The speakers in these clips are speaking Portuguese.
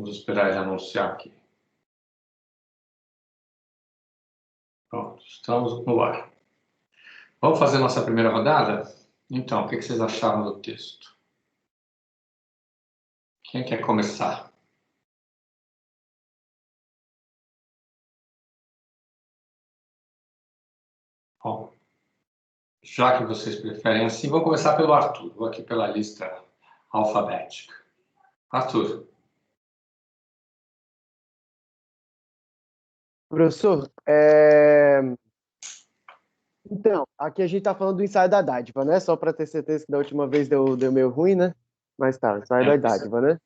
Vamos esperar ele anunciar aqui. Pronto, estamos no ar. Vamos fazer nossa primeira rodada? Então, o que vocês acharam do texto? Quem quer começar? Bom, já que vocês preferem assim, vou começar pelo Arthur. Vou aqui pela lista alfabética. Arthur. Professor, então, aqui a gente está falando do ensaio da dádiva, né? Só para ter certeza que da última vez deu meio ruim, né? Mas tá, ensaio da dádiva, né?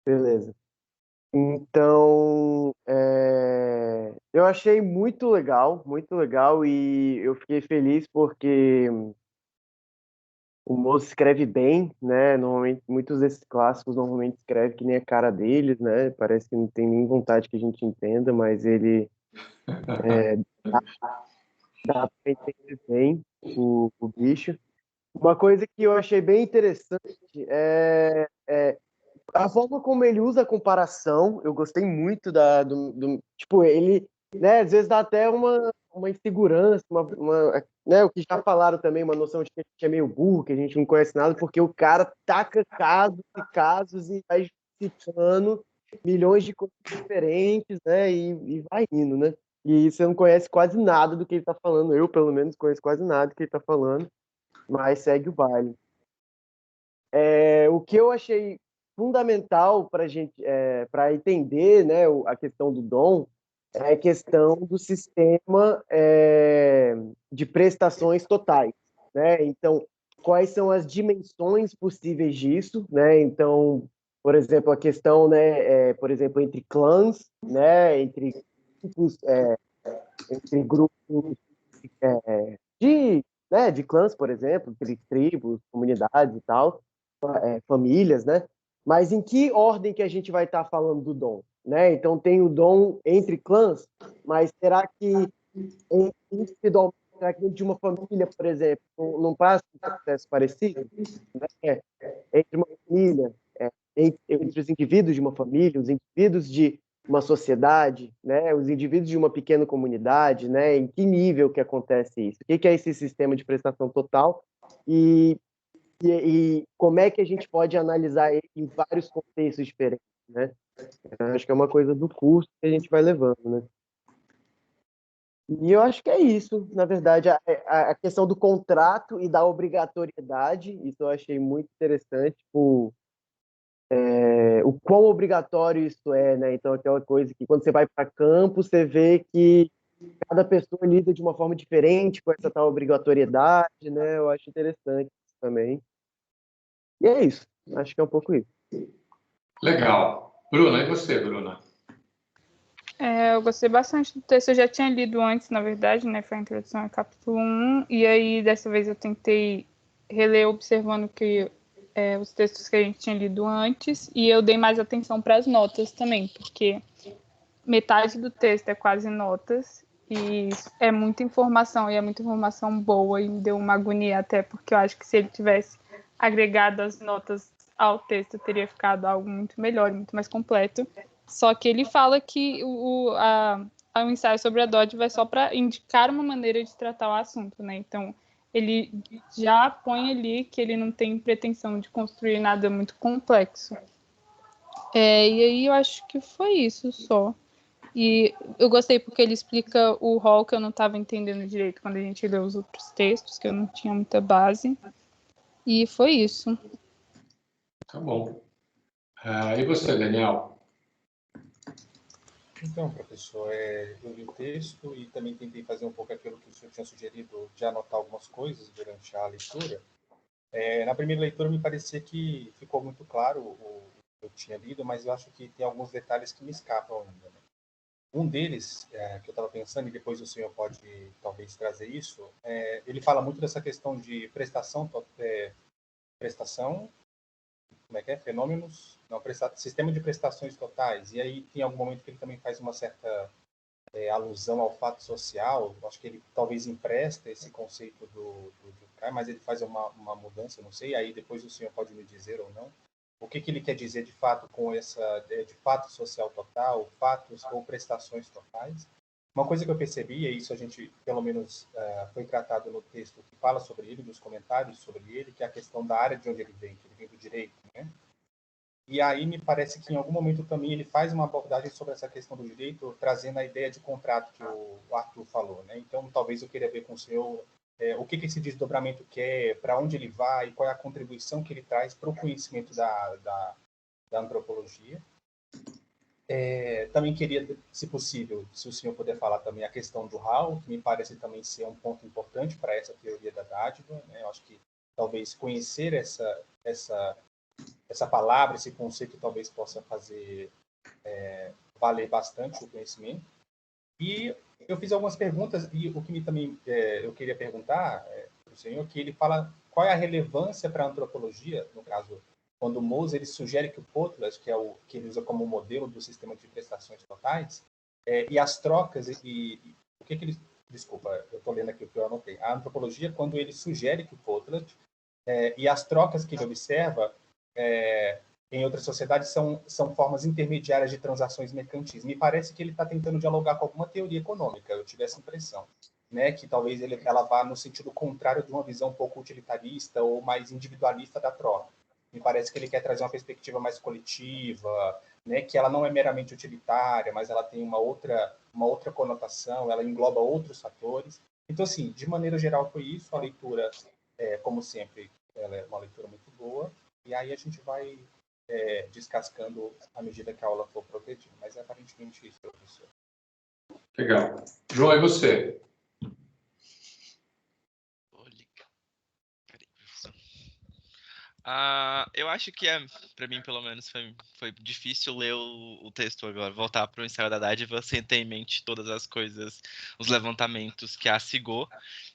Beleza. Então, eu achei muito legal, e eu fiquei feliz porque o moço escreve bem, né? Normalmente, muitos desses clássicos normalmente escreve que nem a cara deles, né? Parece que não tem nem vontade que a gente entenda, mas ele dá para entender bem o bicho. Uma coisa que eu achei bem interessante é a forma como ele usa a comparação. Eu gostei muito tipo, ele, né, às vezes dá até uma insegurança, né, o que já falaram também, uma noção de que a gente é meio burro, que a gente não conhece nada, porque o cara taca casos e casos e vai citando milhões de coisas diferentes, né, e vai indo, né? E você não conhece quase nada do que ele está falando. Eu, pelo menos, conheço quase nada do que ele está falando, mas segue o baile. O que eu achei fundamental para gente, para entender, né, a questão do dom, é a questão do sistema de prestações totais, né? Então, quais são as dimensões possíveis disso, né? Então, por exemplo, a questão, né, por exemplo, entre clãs, né, entre grupos de clãs, por exemplo, entre tribos, comunidades e tal, famílias, né? Mas em que ordem que a gente vai estar falando do dom, né? Então tem o dom entre clãs, mas será que individualmente, será que dentro de uma família, por exemplo, não passa um processo parecido, né? Entre uma família, entre os indivíduos de uma família, os indivíduos de uma sociedade, né? Os indivíduos de uma pequena comunidade, né? Em que nível que acontece isso? O que é esse sistema de prestação total? E como é que a gente pode analisar ele em vários contextos diferentes, né? Eu acho que é uma coisa do curso que a gente vai levando, né? E eu acho que é isso, na verdade, a questão do contrato e da obrigatoriedade, isso eu achei muito interessante, tipo, o quão obrigatório isso é, né? Então, aquela coisa que quando você vai para campo, você vê que cada pessoa lida de uma forma diferente com essa tal obrigatoriedade, né? Eu acho interessante isso também. E é isso, acho que é um pouco isso. Legal. Bruna, e você, Bruna? Eu gostei bastante do texto. Eu já tinha lido antes, na verdade, né? Foi a introdução ao capítulo 1. E aí, dessa vez, eu tentei reler observando que os textos que a gente tinha lido antes. E eu dei mais atenção para as notas também, porque metade do texto é quase notas. E é muita informação, e é muita informação boa. E me deu uma agonia até, porque eu acho que se ele tivesse agregado as notas ao texto, teria ficado algo muito melhor, muito mais completo. Só que ele fala que o ensaio sobre a dádiva é só para indicar uma maneira de tratar o assunto, né? Então, ele já põe ali que ele não tem pretensão de construir nada muito complexo. E aí eu acho que foi isso só. E eu gostei porque ele explica o rol que eu não estava entendendo direito quando a gente leu os outros textos, que eu não tinha muita base. E foi isso. Tá bom. E você, Daniel? Então, professor, eu li o texto e também tentei fazer um pouco aquilo que o senhor tinha sugerido, de anotar algumas coisas durante a leitura. Na primeira leitura me parecia que ficou muito claro o que eu tinha lido, mas eu acho que tem alguns detalhes que me escapam ainda, né? Um deles, que eu estava pensando, e depois o senhor pode talvez trazer isso, ele fala muito dessa questão de prestação, como é que é? Fenômenos, não, sistema de prestações totais. E aí tem algum momento que ele também faz uma certa alusão ao fato social. Acho que ele talvez empresta esse conceito do Durkheim, mas ele faz uma mudança, não sei. Aí depois o senhor pode me dizer ou não. o que ele quer dizer de fato com essa de fato social total, fatos ou prestações totais. Uma coisa que eu percebi, e isso a gente, pelo menos, foi tratado no texto que fala sobre ele, dos comentários sobre ele, que é a questão da área de onde ele vem, que ele vem do direito, né? E aí me parece que em algum momento também ele faz uma abordagem sobre essa questão do direito, trazendo a ideia de contrato que o Arthur falou, né? Então, talvez eu queria ver com o senhor o que esse desdobramento quer, para onde ele vai, qual é a contribuição que ele traz para o conhecimento da antropologia. Também queria, se possível, se o senhor puder falar também a questão do Hall, que me parece também ser um ponto importante para essa teoria da dádiva, né? Eu acho que talvez conhecer essa palavra, esse conceito, talvez possa fazer valer bastante o conhecimento. E eu fiz algumas perguntas, e o que também eu queria perguntar para o senhor, que ele fala qual é a relevância para a antropologia, no caso, quando o Moser ele sugere que o Potlatch, que é o que ele usa como modelo do sistema de prestações totais, e as trocas, o que ele... Desculpa, eu estou lendo aqui o que eu anotei. A antropologia, quando ele sugere que o Potlatch e as trocas que ele observa em outras sociedades são formas intermediárias de transações mercantis. Me parece que ele está tentando dialogar com alguma teoria econômica, eu tive essa impressão, né? Que talvez ela vá no sentido contrário de uma visão um pouco utilitarista ou mais individualista da troca. Me parece que ele quer trazer uma perspectiva mais coletiva, né? Que ela não é meramente utilitária, mas ela tem uma outra conotação, ela engloba outros fatores. Então, assim, de maneira geral foi isso. A leitura, como sempre, ela é uma leitura muito boa. E aí a gente vai descascando à medida que a aula for progredindo. Mas é aparentemente isso, professor. Legal. João, e você? Eu acho que, para mim, pelo menos, foi difícil ler o texto agora. Voltar para o ensaio da dádiva sem ter em mente todas as coisas, os levantamentos que a Sigô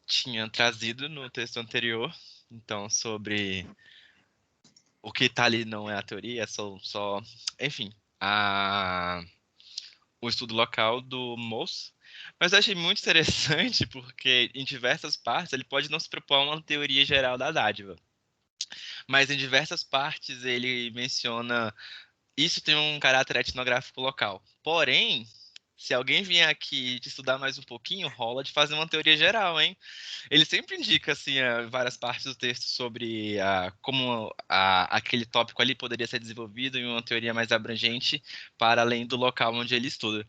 tinha trazido no texto anterior. Então, sobre o que está ali não é a teoria, é só enfim, o estudo local do Moss. Mas eu achei muito interessante porque, em diversas partes, ele pode não se propor uma teoria geral da dádiva. Mas em diversas partes ele menciona isso tem um caráter etnográfico local. Porém, se alguém vier aqui te estudar mais um pouquinho, rola de fazer uma teoria geral, hein? Ele sempre indica assim, várias partes do texto sobre como aquele tópico ali poderia ser desenvolvido em uma teoria mais abrangente para além do local onde ele estuda.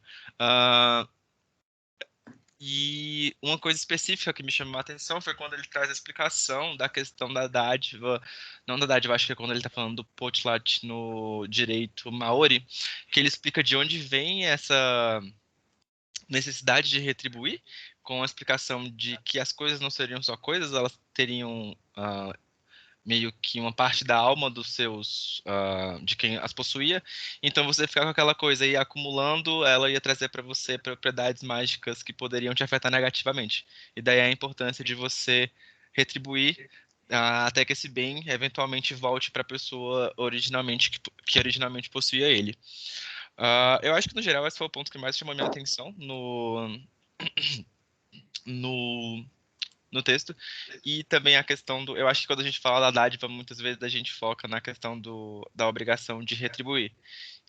E uma coisa específica que me chamou a atenção foi quando ele traz a explicação da questão da dádiva, não da dádiva, acho que é quando ele está falando do potlatch no direito maori, que ele explica de onde vem essa necessidade de retribuir, com a explicação de que as coisas não seriam só coisas, elas teriam meio que uma parte da alma dos seus, de quem as possuía. Então você ficar com aquela coisa aí acumulando, ela ia trazer para você propriedades mágicas que poderiam te afetar negativamente. E daí a importância de você retribuir até que esse bem eventualmente volte para a pessoa que originalmente possuía ele. Eu acho que no geral esse foi o ponto que mais chamou a minha atenção no texto, e também a questão eu acho que quando a gente fala da dádiva, muitas vezes a gente foca na questão da obrigação de retribuir,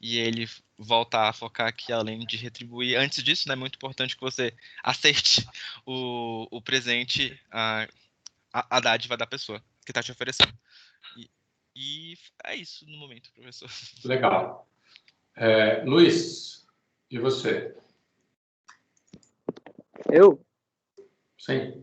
e ele volta a focar que além de retribuir, antes disso, né, é muito importante que você aceite o presente, a dádiva da pessoa que está te oferecendo. E é isso no momento, professor. Legal. Luiz, e você? Eu? Sim.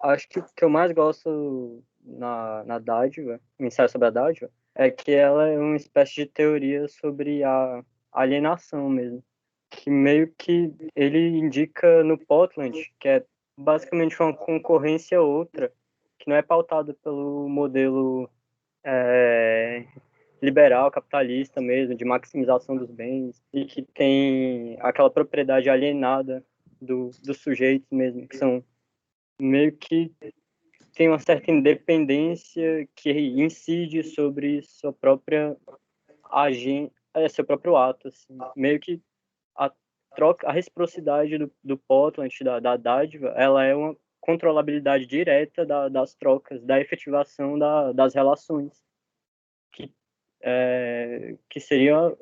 Acho que o que eu mais gosto na dádiva, no ensaio sobre a dádiva, é que ela é uma espécie de teoria sobre a alienação mesmo. Que meio que ele indica no Potlatch, que é basicamente uma concorrência outra, que não é pautada pelo modelo liberal, capitalista mesmo, de maximização dos bens, e que tem aquela propriedade alienada dos sujeitos mesmo, que são meio que tem uma certa independência que incide sobre sua própria seu próprio ato, assim. Meio que a reciprocidade do Potlatch, da dádiva, ela é uma controlabilidade direta das trocas, da efetivação das relações. que seriam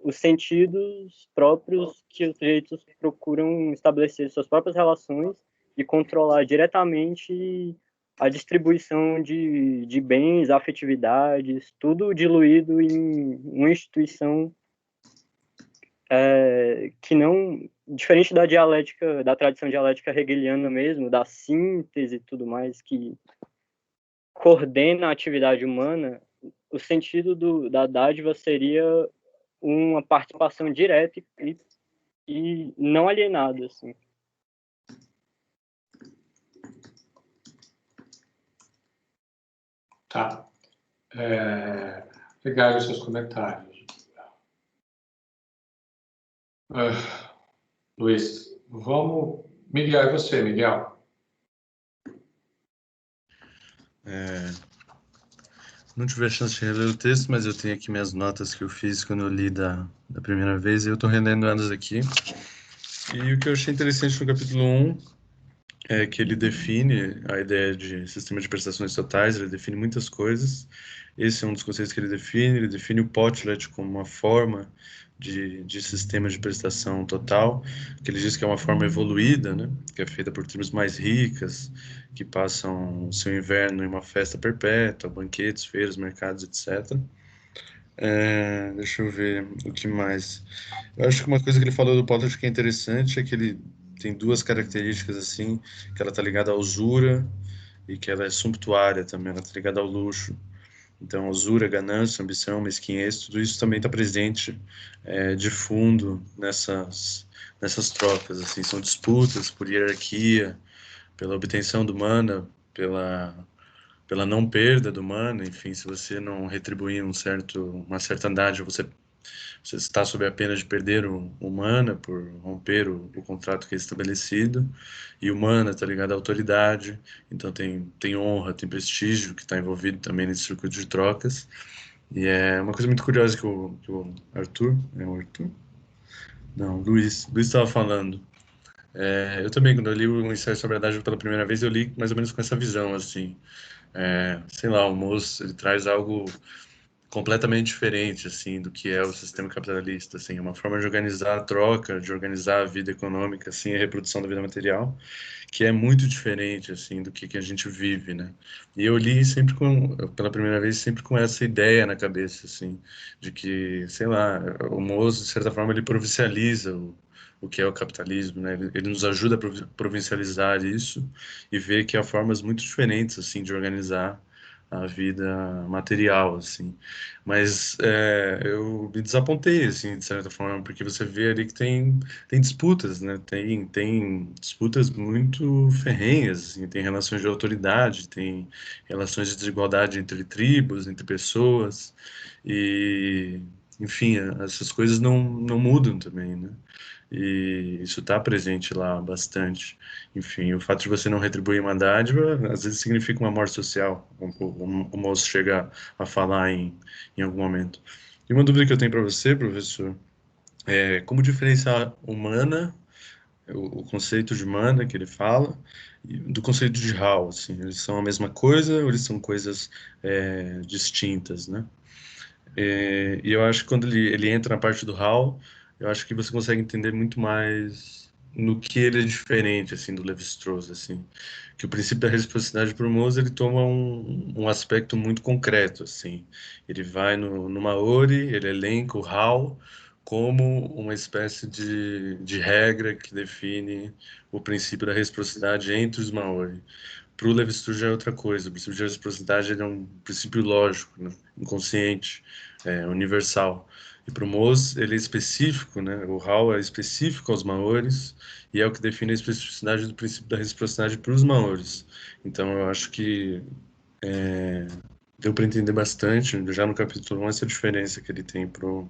os sentidos próprios que os sujeitos procuram estabelecer suas próprias relações e controlar diretamente a distribuição de bens, afetividades, tudo diluído em uma instituição que não, diferente da dialética, da tradição dialética hegeliana mesmo, da síntese e tudo mais, que coordena a atividade humana, o sentido da dádiva seria uma participação direta e não alienada, assim. Tá. Obrigado pelos seus comentários. Luiz, vamos... Miguel, e você, Miguel? Não tive a chance de reler o texto, mas eu tenho aqui minhas notas que eu fiz quando eu li da primeira vez, e eu estou relendo elas aqui. E o que eu achei interessante no capítulo 1 é que ele define a ideia de sistema de prestações totais, ele define muitas coisas. Esse é um dos conceitos que ele define o Potlet como uma forma de sistema de prestação total, que ele diz que é uma forma evoluída, né, que é feita por tribos mais ricas, que passam o seu inverno em uma festa perpétua, banquetes, feiras, mercados, etc. Deixa eu ver o que mais. Eu acho que uma coisa que ele falou do Potlet que é interessante é que ele tem duas características, assim, que ela está ligada à usura e que ela é sumptuária também, ela está ligada ao luxo. Então, usura, ganância, ambição, mesquinhez, tudo isso também está presente de fundo nessas trocas, assim, são disputas por hierarquia, pela obtenção do mana, pela não perda do mana, enfim, se você não retribuir uma certa dádiva, você está sob a pena de perder o mana por romper o contrato que é estabelecido, e o mana está ligado à autoridade, então tem honra, tem prestígio que está envolvido também nesse circuito de trocas. E é uma coisa muito curiosa que o Arthur, o Arthur? Não, o Luiz estava falando. Eu também, quando eu li o Ensaio sobre a Dádiva pela primeira vez, eu li mais ou menos com essa visão, assim. Sei lá, o Moço, ele traz algo completamente diferente, assim, do que é o sistema capitalista, assim, uma forma de organizar a troca, de organizar a vida econômica, assim, a reprodução da vida material, que é muito diferente, assim, do que a gente vive, né? E eu li sempre pela primeira vez, sempre com essa ideia na cabeça, assim, de que, sei lá, o Mozart, de certa forma, ele provincializa o que é o capitalismo, né? Ele nos ajuda a provincializar isso e ver que há formas muito diferentes, assim, de organizar a vida material, assim. Mas eu me desapontei, assim, de certa forma, porque você vê ali que tem disputas, né? Tem disputas muito ferrenhas, assim, tem relações de autoridade, tem relações de desigualdade entre tribos, entre pessoas, e, enfim, essas coisas não mudam também, né? E isso está presente lá bastante. Enfim, o fato de você não retribuir uma dádiva, às vezes significa uma morte social, o moço chega a falar em algum momento. E uma dúvida que eu tenho para você, professor, é como diferenciar humana, o conceito de mana que ele fala, do conceito de Hall, assim, eles são a mesma coisa ou eles são coisas distintas, né? E eu acho que quando ele entra na parte do Hall, eu acho que você consegue entender muito mais no que ele é diferente, assim, do Levi-Strauss, assim. Que o princípio da reciprocidade para o Mozart, ele toma um aspecto muito concreto, assim. Ele vai no Maori, ele elenca o Hall como uma espécie de regra que define o princípio da reciprocidade entre os Maori. Para o Levi-Strauss já é outra coisa. O princípio de reciprocidade ele é um princípio lógico, né? Inconsciente, universal. E para o Moz, ele é específico, né? O Hall é específico aos Maoris e é o que define a especificidade do princípio da reciprocidade para os Maoris. Então, eu acho que deu para entender bastante, já no capítulo 1, essa diferença que ele tem para o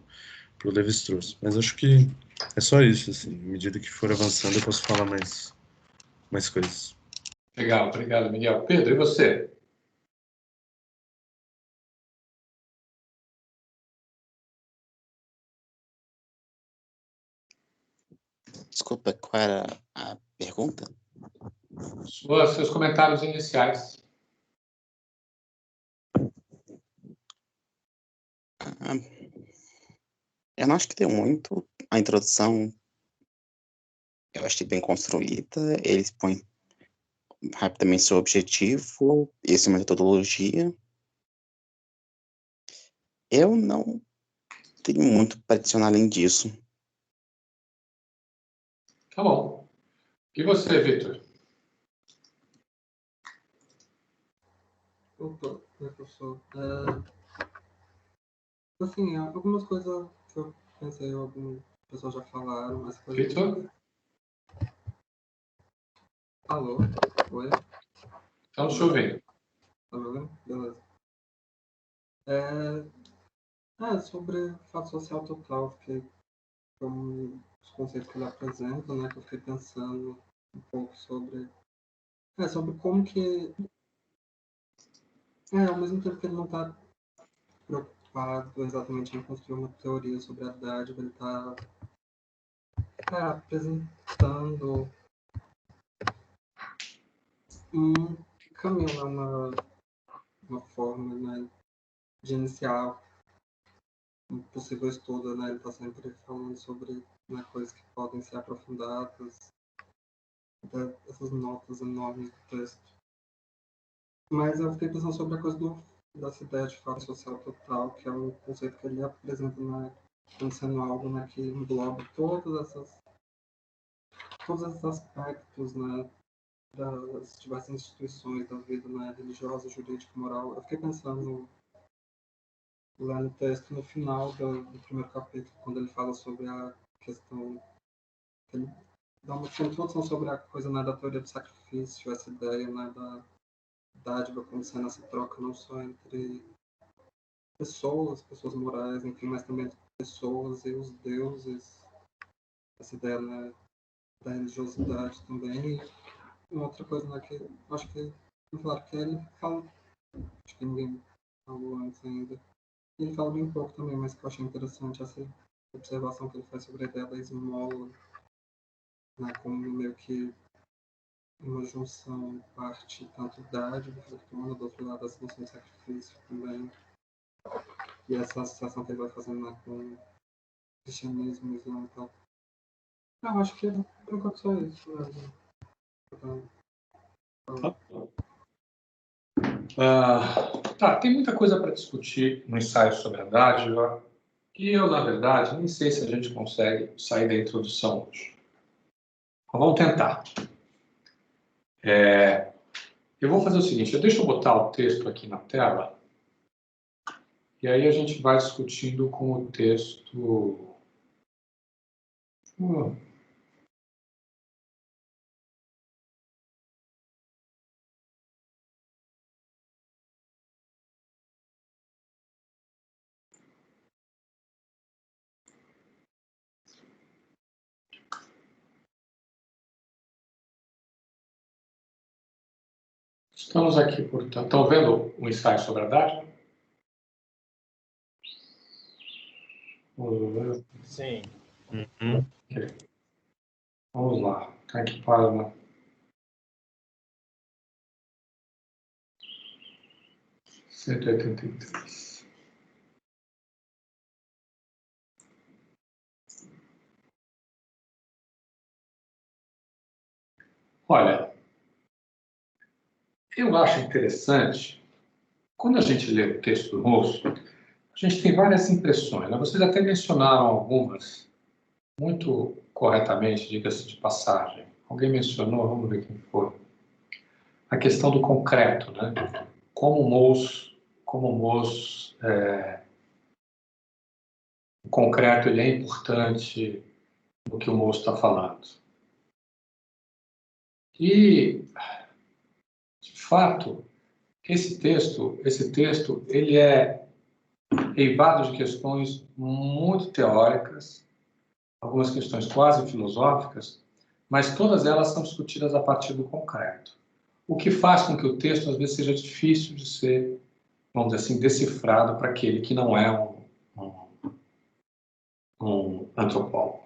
Levi-Strauss. Mas acho que é só isso, assim. À medida que for avançando, eu posso falar mais coisas. Legal, obrigado, Miguel. Pedro, e você? Desculpa, qual era a pergunta? Seus comentários iniciais. Eu não acho que deu muito. A introdução eu achei bem construída. Ele expõe rapidamente seu objetivo e sua metodologia. Eu não tenho muito para adicionar além disso. Tá bom. E você, Vitor? Opa, professor. Assim, algumas coisas que eu pensei, algumas pessoas já falaram, mas coisas... Vitor? Alô? Oi? Então, deixa eu ver. Tá me ouvindo? Beleza. Sobre fato social total, fiquei com os conceitos que ele apresenta, né, que eu fiquei pensando um pouco sobre como que, ao mesmo tempo que ele não está preocupado exatamente em construir uma teoria sobre a dádiva, ele está apresentando um caminho, uma forma, né, de iniciar um possível estudo, né? Ele está sempre falando sobre, né, coisas que podem ser aprofundadas, essas notas enormes do texto. Mas eu fiquei pensando sobre a coisa dessa ideia de fato social total, que é um conceito que ele apresenta, né, como sendo algo, né, que engloba todos esses aspectos, né, das diversas instituições da vida, né, religiosa, jurídica, moral. Eu fiquei pensando lá no texto, no final do primeiro capítulo, quando ele fala sobre a questão, ele dá uma introdução sobre a coisa, né, da teoria do sacrifício, essa ideia, né, da dádiva como sendo essa troca não só entre pessoas morais, enfim, mas também entre pessoas e os deuses, essa ideia, né, da religiosidade também. E uma outra coisa, né, que acho que não falaram, que ele fala, acho que ninguém falou antes ainda, ele fala bem pouco também, mas que eu achei interessante essa observação que ele faz sobre a ideia da esmola, né, como meio que uma junção, parte tanto dádiva, fortuna, do outro lado, essa noção de sacrifício também. E essa associação que ele vai fazendo, né, com o cristianismo, o islã e tal. Eu acho que por enquanto só isso, né? Tem muita coisa para discutir no ensaio sobre a dádiva, e eu, na verdade, nem sei se a gente consegue sair da introdução hoje. Mas vamos tentar. Eu vou fazer o seguinte, deixa eu botar o texto aqui na tela, e aí a gente vai discutindo com o texto... Estamos aqui, portanto. Estão vendo o ensaio sobre a dádiva? Sim. Uhum. Okay. Vamos lá. Tá aqui, página 183. Olha, eu acho interessante, quando a gente lê o texto do Rousseau, a gente tem várias impressões, né? Vocês até mencionaram algumas, muito corretamente, diga-se de passagem. Alguém mencionou, vamos ver quem foi, a questão do concreto, né? Como o Mauss, o concreto ele é importante no que o Mauss está falando. E, de fato, esse texto, ele é eivado de questões muito teóricas, algumas questões quase filosóficas, mas todas elas são discutidas a partir do concreto. O que faz com que o texto, às vezes, seja difícil de ser, vamos dizer assim, decifrado para aquele que não é um antropólogo.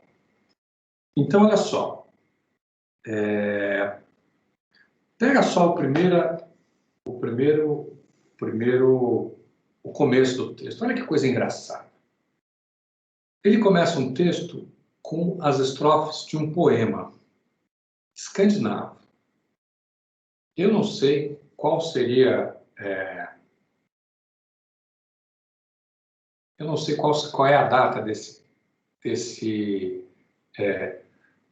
Então, olha só. Pega só o começo do texto. Olha que coisa engraçada. Ele começa um texto com as estrofes de um poema escandinavo. Eu não sei qual seria... eu não sei qual é a data desse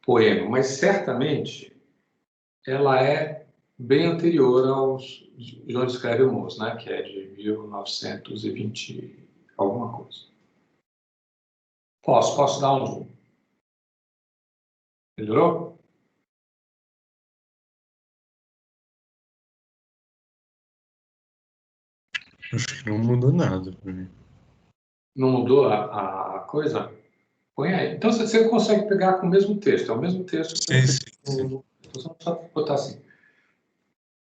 poema, mas certamente ela é bem anterior aos de onde escreve o Mons, né? Que é de 1920 alguma coisa. Posso dar um zoom. Melhorou? Acho que não mudou nada para mim. Não mudou a coisa? Põe aí. Então você consegue pegar com o mesmo texto. É o mesmo texto que Sim. Então, só botar assim.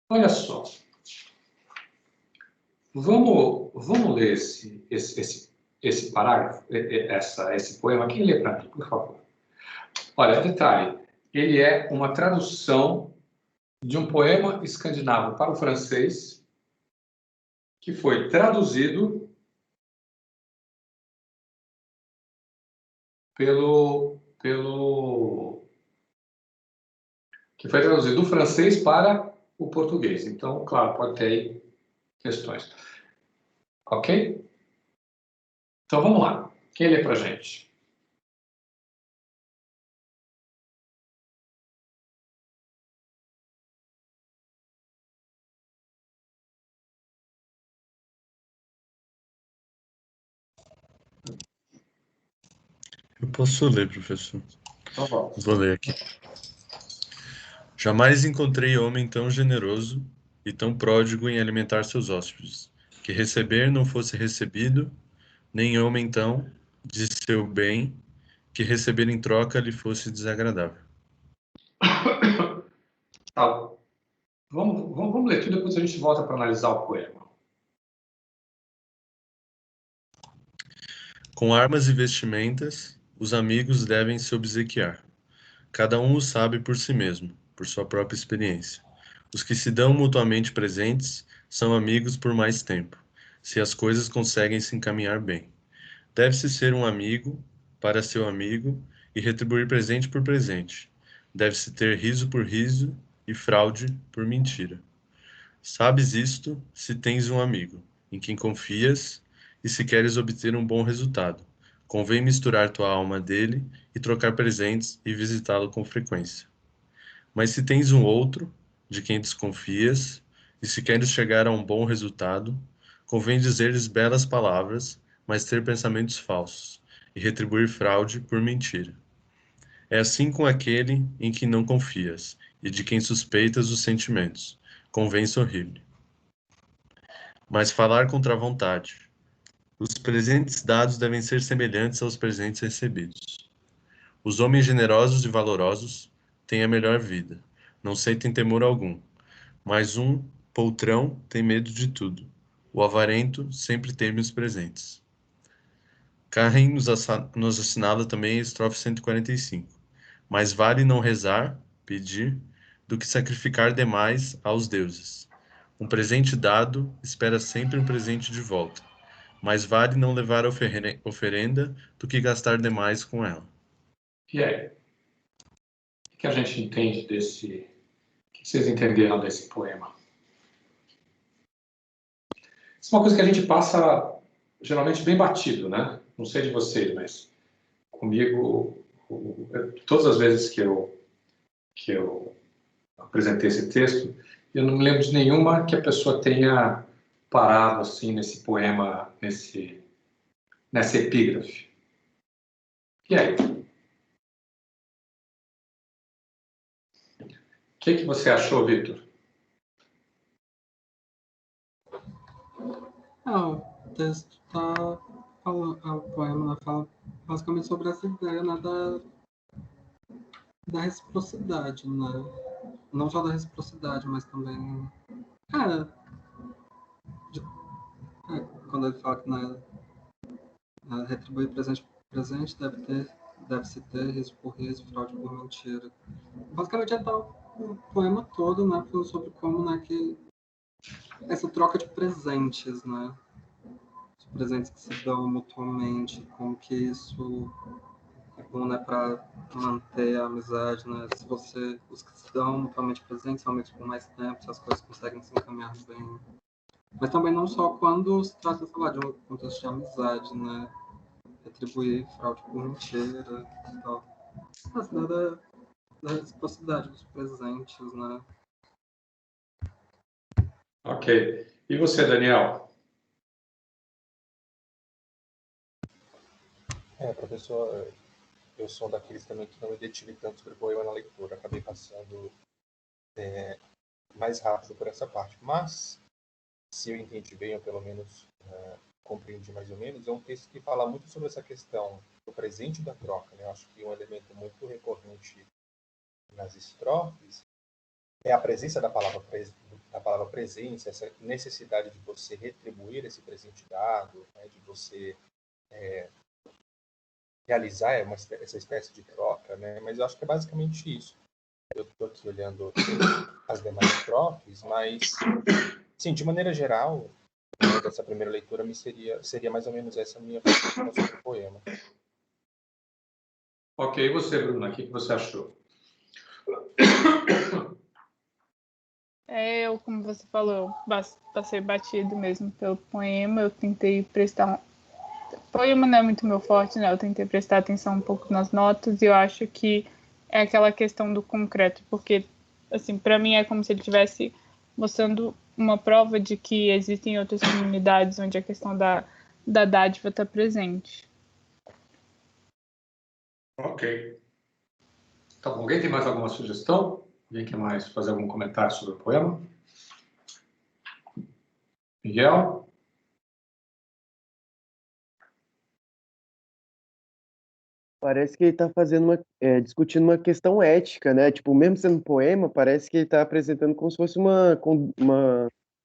Olha só. Vamos ler esse parágrafo, esse poema. Quem lê para mim, por favor? Olha, detalhe. Ele é uma tradução de um poema escandinavo para o francês que foi traduzido que foi traduzido do francês para o português. Então, claro, pode ter aí questões. Ok? Então, vamos lá. Quem lê para a gente? Eu posso ler, professor. Então, vamos. Vou ler aqui. Jamais encontrei homem tão generoso e tão pródigo em alimentar seus hóspedes, que receber não fosse recebido, nem homem tão de seu bem, que receber em troca lhe fosse desagradável. Tá. Vamos ler tudo, depois a gente volta para analisar o poema. Com armas e vestimentas, os amigos devem se obsequiar. Cada um o sabe por si mesmo, por sua própria experiência. Os que se dão mutuamente presentes são amigos por mais tempo, se as coisas conseguem se encaminhar bem. Deve-se ser um amigo para seu amigo e retribuir presente por presente. Deve-se ter riso por riso e fraude por mentira. Sabes isto se tens um amigo, em quem confias e se queres obter um bom resultado. Convém misturar tua alma dele e trocar presentes e visitá-lo com frequência. Mas se tens um outro, de quem desconfias, e se queres chegar a um bom resultado, convém dizer-lhes belas palavras, mas ter pensamentos falsos, e retribuir fraude por mentira. É assim com aquele em que não confias, e de quem suspeitas os sentimentos. Convém sorrir-lhe. Mas falar contra a vontade. Os presentes dados devem ser semelhantes aos presentes recebidos. Os homens generosos e valorosos têm a melhor vida, não sentem temor algum, mas um poltrão tem medo de tudo. O avarento sempre teme os presentes. Karen nos assinala também a estrofe 145. Mais vale não rezar, pedir, do que sacrificar demais aos deuses. Um presente dado espera sempre um presente de volta. Mais vale não levar oferenda do que gastar demais com ela. E aí? O que a gente entende desse... O que vocês entenderam desse poema? Isso é uma coisa que a gente passa geralmente bem batido, né? Não sei de vocês, mas comigo, todas as vezes que eu apresentei esse texto, eu não me lembro de nenhuma que a pessoa tenha parado assim nesse poema, nessa epígrafe. E aí? O que você achou, Victor? O texto está falando, o poema fala basicamente sobre essa ideia, né, da reciprocidade, né? Não só da reciprocidade, mas também quando ele fala que, né, retribuir presente por presente deve-se ter riso por riso, fraude por mentira. Basicamente é o poema todo, né, falando sobre como, né, que essa troca de presentes, né, presentes que se dão mutuamente, como que isso é bom, né, para manter a amizade, né? Se os que se dão mutuamente presentes são amigos por mais tempo, se as coisas conseguem se encaminhar bem. Mas também não só quando se trata, sei lá, de um contexto de amizade, né? Retribuir fraude por mentira e tal. Mas nada da reciprocidade dos presentes, né? Ok. E você, Daniel? Professor, eu sou daqueles também que não me detive tanto sobre poema na leitura. Acabei passando mais rápido por essa parte. Mas, se eu entendi bem, ou pelo menos compreendi mais ou menos, é um texto que fala muito sobre essa questão do presente e da troca, né? Eu acho que um elemento muito recorrente nas estrofes é a presença da palavra presença, essa necessidade de você retribuir esse presente dado, né? De você realizar essa espécie de troca, né? Mas eu acho que é basicamente isso. Eu estou aqui olhando as demais estrofes, mas, sim, de maneira geral, dessa primeira leitura seria mais ou menos essa minha percepção sobre o poema. Ok, e você, Bruna, o que você achou? Eu, como você falou, passei batido mesmo pelo poema. Eu tentei prestar poema não é muito meu forte, né? Eu tentei prestar atenção um pouco nas notas e eu acho que é aquela questão do concreto, porque, assim, para mim é como se ele estivesse mostrando uma prova de que existem outras comunidades onde a questão da dádiva está presente. Ok. Tá bom. Alguém tem mais alguma sugestão? Alguém quer mais fazer algum comentário sobre o poema? Miguel? Parece que ele está discutindo uma questão ética, né? Tipo, mesmo sendo um poema, parece que ele está apresentando como se fosse uma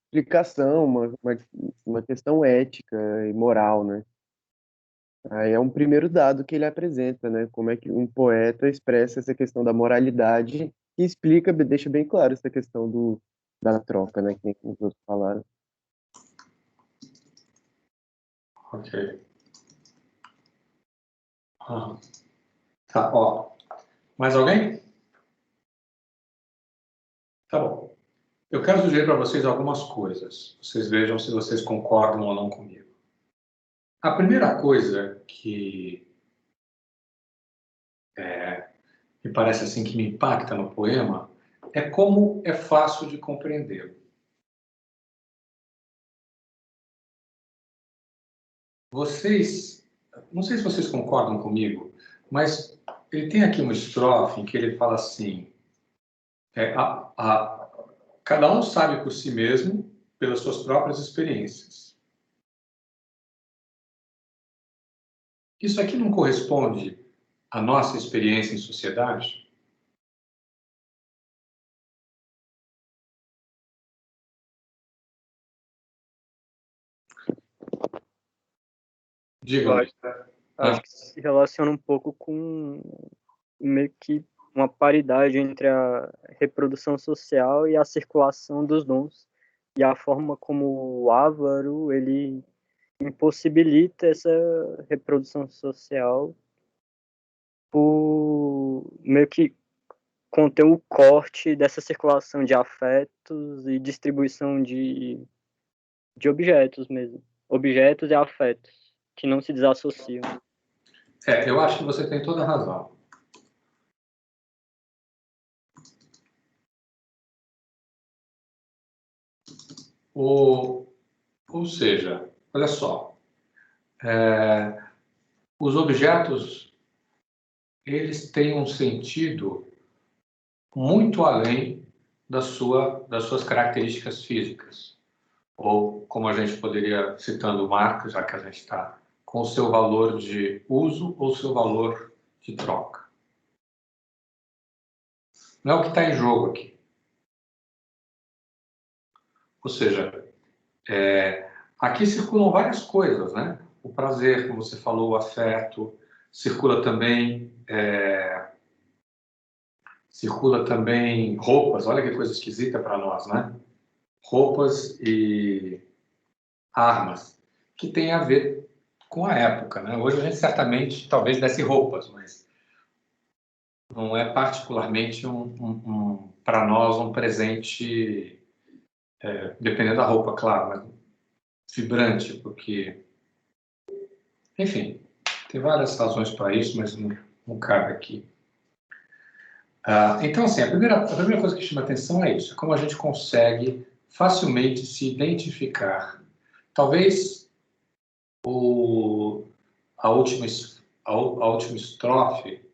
explicação, uma questão ética e moral, né? Aí é um primeiro dado que ele apresenta, né? Como é que um poeta expressa essa questão da moralidade e explica, deixa bem claro essa questão da troca, né? Que nem os outros falaram. Ok. Tá, ó. Mais alguém? Tá bom. Eu quero sugerir para vocês algumas coisas. Vocês vejam se vocês concordam ou não comigo. A primeira coisa que me parece assim que me impacta no poema é como é fácil de compreendê-lo. Vocês, não sei se vocês concordam comigo, mas ele tem aqui uma estrofe em que ele fala assim: cada um sabe por si mesmo, pelas suas próprias experiências. Isso aqui não corresponde à nossa experiência em sociedade? Digam. Acho que se relaciona um pouco com meio que uma paridade entre a reprodução social e a circulação dos dons. E a forma como o Ávaro, ele impossibilita essa reprodução social por meio que conter o corte dessa circulação de afetos e distribuição de objetos mesmo. Objetos e afetos, que não se desassociam. Eu acho que você tem toda a razão. Ou seja, olha só, os objetos, eles têm um sentido muito além das suas características físicas. Ou, como a gente poderia, citando Marx, já que a gente está, com o seu valor de uso ou seu valor de troca. Não é o que está em jogo aqui. Ou seja, aqui circulam várias coisas, né? O prazer, como você falou, o afeto, circula também roupas. Olha que coisa esquisita para nós, né? Roupas e armas, que tem a ver com a época, né? Hoje a gente certamente talvez desse roupas, mas não é particularmente para nós um presente, dependendo da roupa, claro, mas vibrante, porque, enfim, tem várias razões para isso, mas não cabe aqui. Então, assim, a primeira coisa que chama atenção é isso, como a gente consegue facilmente se identificar. Talvez a última estrofe,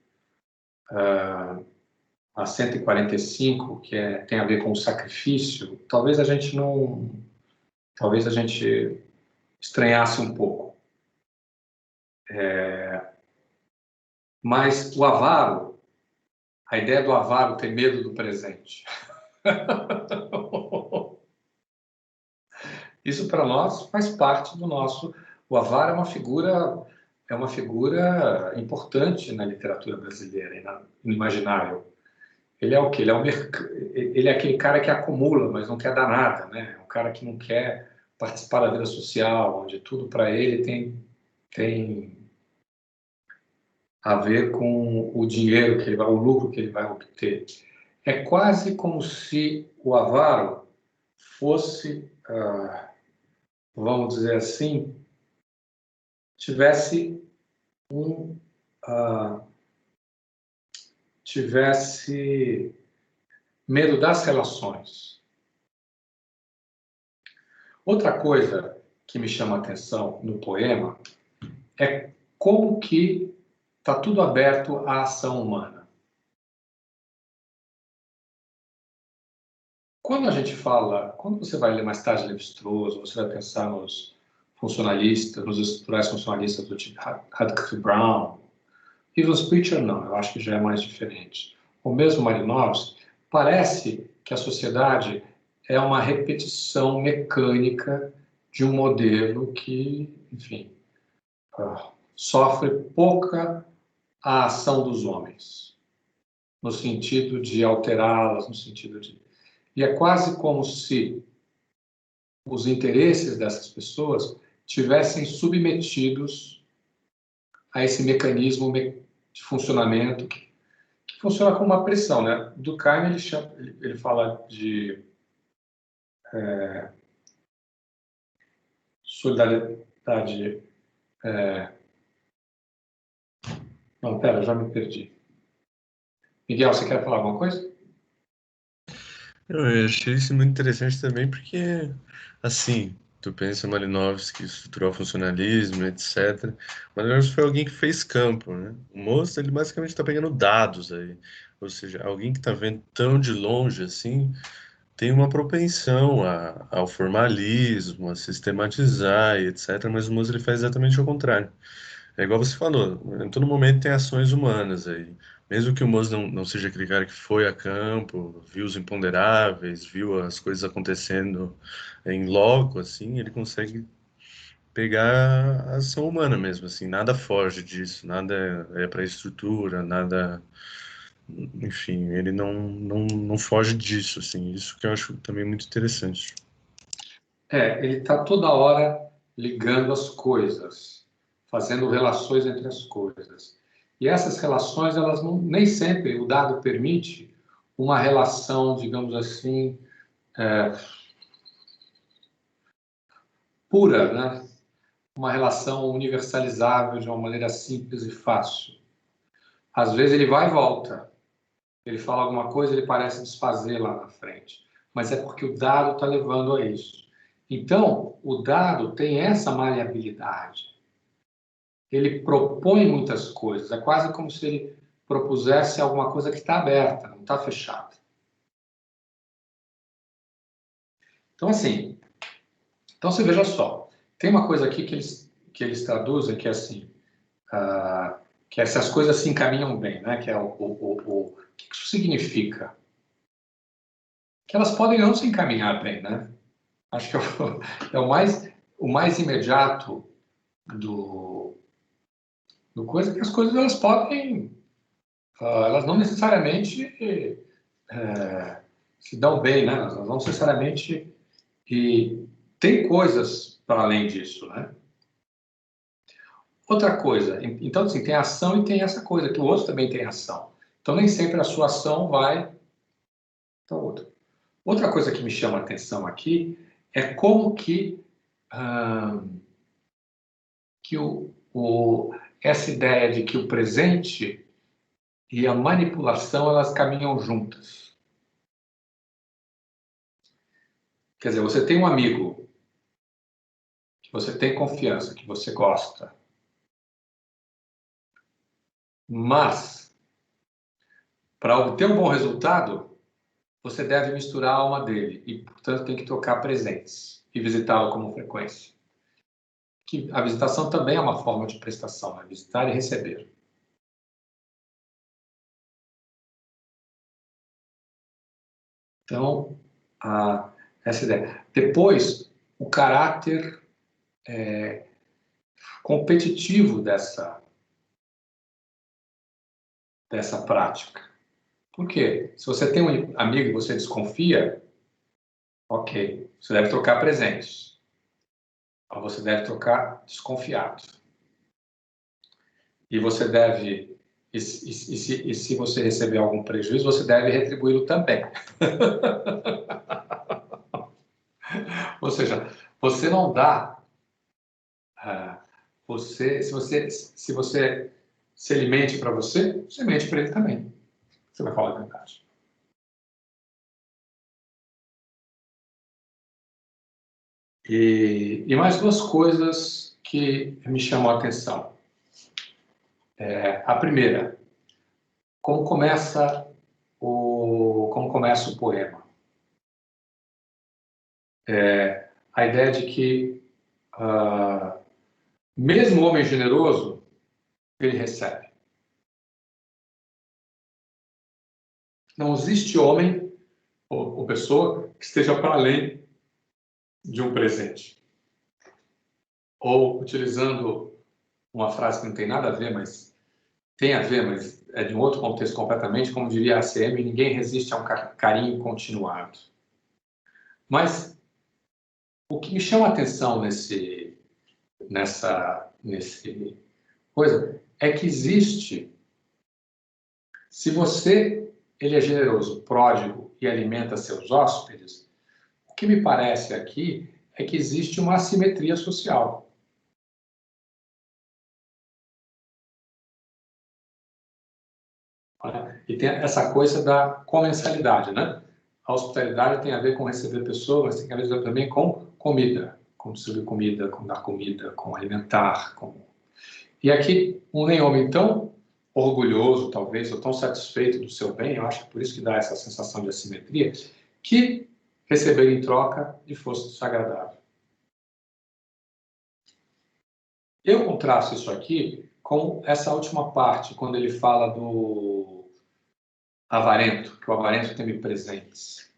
a 145, que tem a ver com o sacrifício, talvez a gente estranhasse um pouco. Mas o avaro, a ideia do avaro ter medo do presente. Isso para nós faz parte do nosso. O avaro é uma figura importante na literatura brasileira e no imaginário. Ele é o quê? Ele é aquele cara que acumula, mas não quer dar nada, né? É um cara que não quer participar da vida social, onde tudo para ele tem a ver com o dinheiro que o lucro que ele vai obter. É quase como se o avaro fosse, vamos dizer assim, tivesse medo das relações. Outra coisa que me chama a atenção no poema é como que está tudo aberto à ação humana. Quando você vai ler mais tarde Lévi-Strauss, você vai pensar nos funcionalistas, nos estruturais funcionalistas do tipo Radcliffe Brown, e os Preacher não, eu acho que já é mais diferente. O mesmo Malinowski, parece que a sociedade é uma repetição mecânica de um modelo que, enfim, sofre pouca a ação dos homens, no sentido de alterá-las, no sentido de... E é quase como se os interesses dessas pessoas tivessem submetidos a esse mecanismo de funcionamento que funciona como uma pressão, né? Durkheim ele fala de solidariedade. Não, pera, já me perdi. Miguel, você quer falar alguma coisa? Eu achei isso muito interessante também porque, assim, tu pensa em Malinowski, estrutural funcionalismo, etc. Malinowski foi alguém que fez campo, né? O Mozart, ele basicamente está pegando dados aí. Ou seja, alguém que está vendo tão de longe, assim, tem uma propensão ao formalismo, a sistematizar e etc. Mas o Mozart, ele faz exatamente o contrário. É igual você falou, em todo momento tem ações humanas aí. Mesmo que o Mozart não seja aquele cara que foi a campo, viu os imponderáveis, viu as coisas acontecendo em loco, assim, ele consegue pegar a ação humana mesmo, assim, nada foge disso, nada é para estrutura, nada, enfim, ele não foge disso, assim, isso que eu acho também muito interessante. Ele está toda hora ligando as coisas, fazendo relações entre as coisas. E essas relações, elas nem sempre o dado permite uma relação, digamos assim, pura, né? Uma relação universalizável de uma maneira simples e fácil. Às vezes ele vai e volta. Ele fala alguma coisa, ele parece desfazer lá na frente. Mas é porque o dado está levando a isso. Então, o dado tem essa maleabilidade. Ele propõe muitas coisas. É quase como se ele propusesse alguma coisa que está aberta, não está fechada. Então, assim, você veja só. Tem uma coisa aqui que eles traduzem que é assim, que é se as coisas se encaminham bem, né? Que é o que isso significa? Que elas podem não se encaminhar bem, né? Acho que é o mais imediato do coisa, que as coisas elas podem, elas não necessariamente se dão bem, né? Elas não necessariamente, e tem coisas para além disso, né? Outra coisa, então, assim, tem ação e tem essa coisa, que o outro também tem ação. Então, nem sempre a sua ação vai para o outro. Outra coisa que me chama a atenção aqui é como que essa ideia de que o presente e a manipulação, elas caminham juntas. Quer dizer, você tem um amigo que você tem confiança, que você gosta, mas para obter um bom resultado, você deve misturar a alma dele e, portanto, tem que trocar presentes e visitá-lo com frequência. Que a visitação também é uma forma de prestação, né? Visitar e receber. Então, essa ideia. Depois, o caráter competitivo dessa prática. Por quê? Se você tem um amigo e você desconfia, ok, você deve trocar presentes. Então, você deve trocar desconfiados. E você deve, e se você receber algum prejuízo, você deve retribuí-lo também. Ou seja, você não dá, se você ele mente para você, você mente para ele também. Você vai falar a verdade. E mais duas coisas que me chamam a atenção. A primeira, como começa o poema. A ideia de que mesmo o homem generoso, ele recebe. Não existe homem ou pessoa que esteja para além de um presente. Ou, utilizando uma frase que não tem nada a ver, mas tem a ver, mas é de um outro contexto completamente, como diria a ACM, ninguém resiste a um carinho continuado. Mas o que me chama a atenção nessa coisa é que existe, se ele é generoso, pródigo e alimenta seus hóspedes, o que me parece aqui é que existe uma assimetria social. E tem essa coisa da comensalidade, né? A hospitalidade tem a ver com receber pessoas, tem a ver também com comida, com distribuir comida, com dar comida, com alimentar. E aqui, um nem homem tão orgulhoso, talvez, ou tão satisfeito do seu bem, eu acho que por isso que dá essa sensação de assimetria, que receber em troca lhe fosse desagradável. Eu contrasto isso aqui com essa última parte, quando ele fala do avarento, que o avarento teme presentes.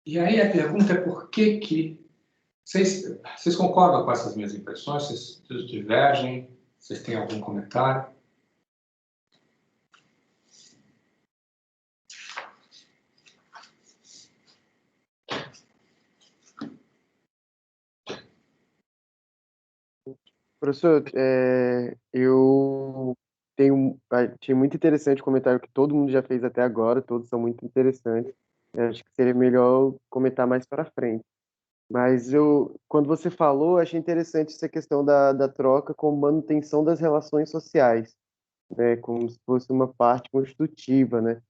E aí a pergunta é por que vocês concordam com essas minhas impressões? Vocês divergem? Vocês têm algum comentário? Professor, eu achei muito interessante o comentário que todo mundo já fez até agora, todos são muito interessantes. Eu acho que seria melhor comentar mais para frente. Mas quando você falou, achei interessante essa questão da troca como manutenção das relações sociais, né? Como se fosse uma parte constitutiva, né?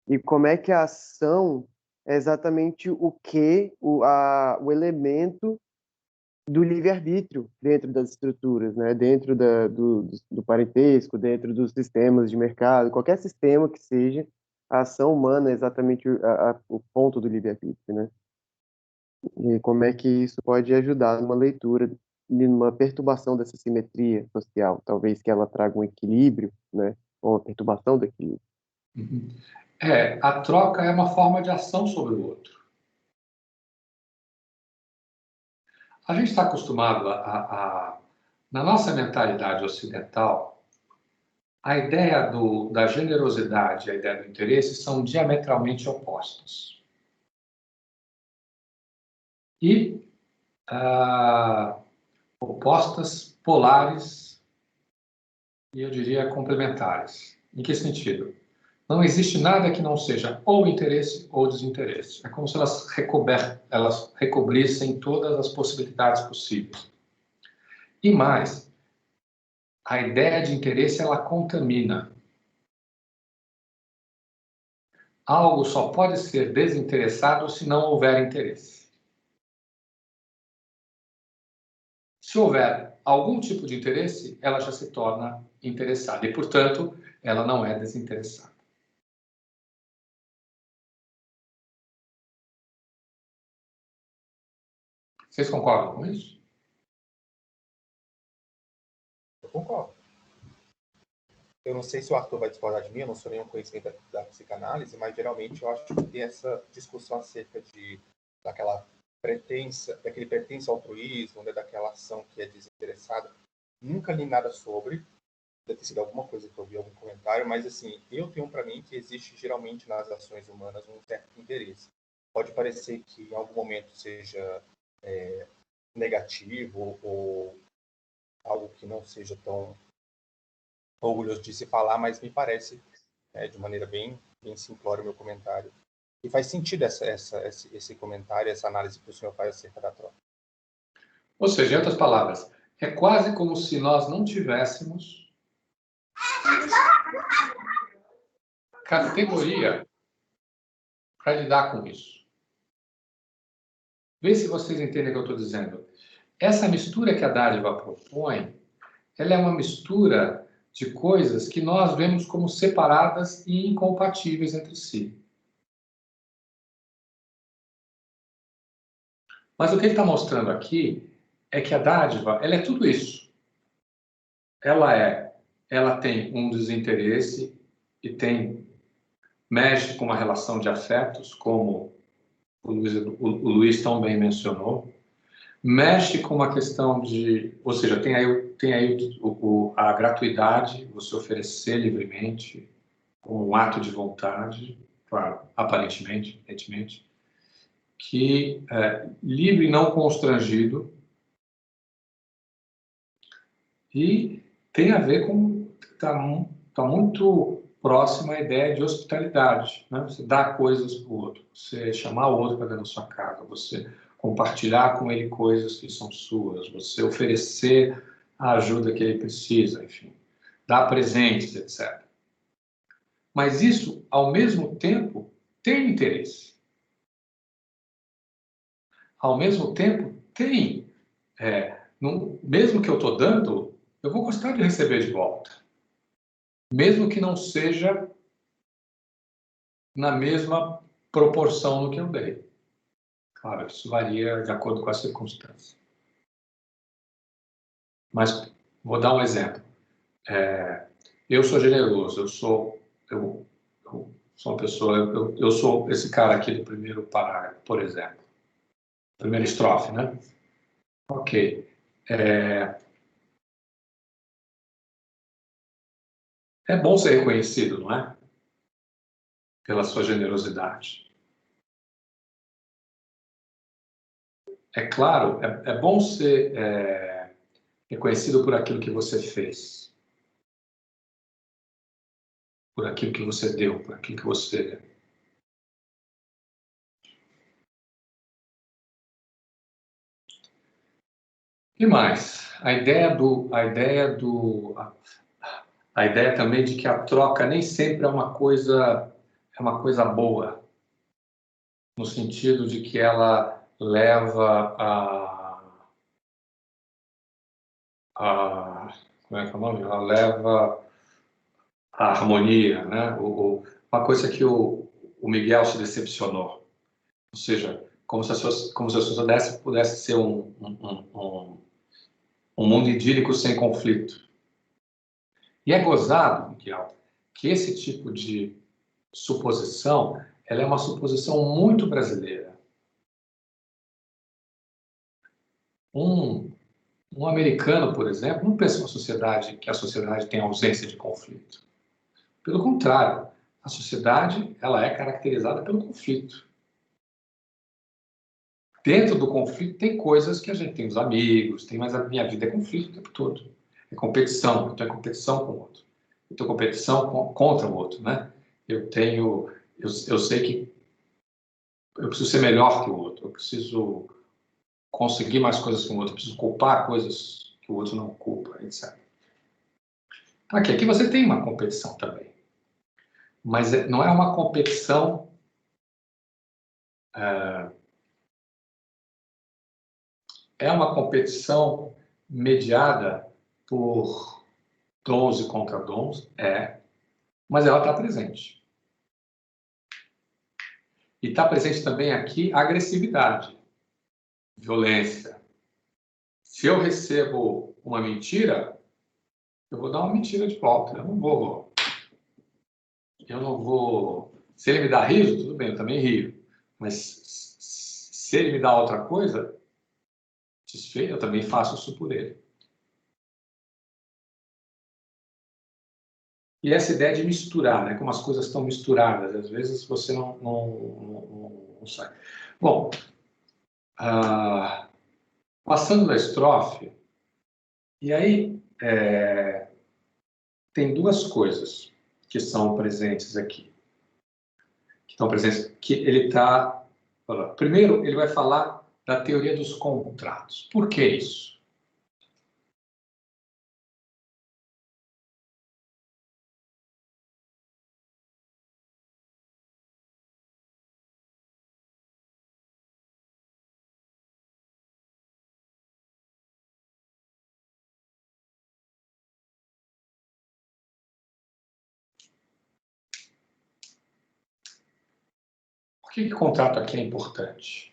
E como é que a ação é exatamente o elemento do livre-arbítrio dentro das estruturas, né? Dentro do parentesco, dentro dos sistemas de mercado, qualquer sistema que seja, a ação humana é exatamente o ponto do livre-arbítrio, né? E como é que isso pode ajudar numa leitura, numa perturbação dessa simetria social, talvez que ela traga um equilíbrio, né? Ou uma perturbação do equilíbrio. Uhum. A troca é uma forma de ação sobre o outro. A gente está acostumado na nossa mentalidade ocidental, a ideia da generosidade e a ideia do interesse são diametralmente opostos. E opostas, polares e, eu diria, complementares. Em que sentido? Não existe nada que não seja ou interesse ou desinteresse. É como se elas recobrissem todas as possibilidades possíveis. E mais, a ideia de interesse, ela contamina. Algo só pode ser desinteressado se não houver interesse. Se houver algum tipo de interesse, ela já se torna interessada e, portanto, ela não é desinteressada. Vocês concordam com isso? Eu concordo. Eu não sei se o Arthur vai discordar de mim, eu não sou nenhum conhecimento da psicanálise, mas geralmente eu acho que tem essa discussão acerca daquele pertence ao altruísmo, né, daquela ação que é desinteressada. Nunca li nada sobre, deve ter sido alguma coisa que eu vi, algum comentário, mas assim, eu tenho para mim que existe geralmente nas ações humanas um certo interesse. Pode parecer que em algum momento seja negativo ou algo que não seja tão orgulhoso de se falar, mas me parece, de maneira bem simplória, o meu comentário. E faz sentido esse comentário, essa análise que o senhor faz acerca da troca. Ou seja, em outras palavras, é quase como se nós não tivéssemos categoria para lidar com isso. Vê se vocês entendem o que eu estou dizendo. Essa mistura que a dádiva propõe, ela é uma mistura de coisas que nós vemos como separadas e incompatíveis entre si. Mas o que ele está mostrando aqui é que a dádiva, ela é tudo isso. Ela tem um desinteresse e mexe com uma relação de afetos, como o Luiz tão bem mencionou. Mexe com uma questão ou seja, tem aí a gratuidade, você oferecer livremente, um ato de vontade, claro, aparentemente, que é livre e não constrangido, e tem a ver com, está muito próxima à ideia de hospitalidade, né? Você dá coisas para o outro, você chamar o outro para dentro da sua casa, você compartilhar com ele coisas que são suas, você oferecer a ajuda que ele precisa, enfim, dar presentes, etc. Mas isso, ao mesmo tempo, tem interesse. Ao mesmo tempo, tem. Mesmo que eu estou dando, eu vou gostar de receber de volta. Mesmo que não seja na mesma proporção no que eu dei. Claro, isso varia de acordo com as circunstâncias. Mas vou dar um exemplo. Eu sou generoso, eu sou uma pessoa, eu sou esse cara aqui do primeiro parágrafo, por exemplo. Primeira estrofe, né? Ok. É bom ser reconhecido, não é? Pela sua generosidade. É claro, é bom ser reconhecido por aquilo que você fez, por aquilo que você deu, por aquilo que você... E mais? A ideia também de que a troca nem sempre é uma coisa boa, no sentido de que ela leva como é que é o nome? Ela leva a harmonia, né? Uma coisa que o Miguel se decepcionou. Ou seja, como se a sociedade pudesse ser um mundo idílico sem conflito. E é gozado, Miguel, que esse tipo de suposição, ela é uma suposição muito brasileira. Um americano, por exemplo, não pensa que a sociedade tem ausência de conflito. Pelo contrário, a sociedade ela é caracterizada pelo conflito. dentro do conflito tem coisas que a gente tem os amigos, tem, mas a minha vida é conflito o tempo todo. É competição, eu tenho competição com o outro. Eu tenho competição contra o outro, né? Eu sei que eu preciso ser melhor que o outro, eu preciso conseguir mais coisas que o outro, eu preciso culpar coisas que o outro não culpa, etc. Aqui você tem uma competição também, mas não é uma competição é uma competição mediada por dons e contra dons, mas ela está presente. E está presente também aqui a agressividade, violência. Se eu recebo uma mentira, eu vou dar uma mentira de volta. Eu não vou. Se ele me dá riso, tudo bem, eu também rio. Mas se ele me dá outra coisa, eu também faço isso por ele. E essa ideia de misturar, né? Como as coisas estão misturadas, às vezes você não sai. Bom, passando da estrofe, e aí tem duas coisas que são presentes aqui. Que estão presentes, que ele está... Primeiro, ele vai falar da teoria dos contratos. Por que isso? Por que contrato aqui é importante?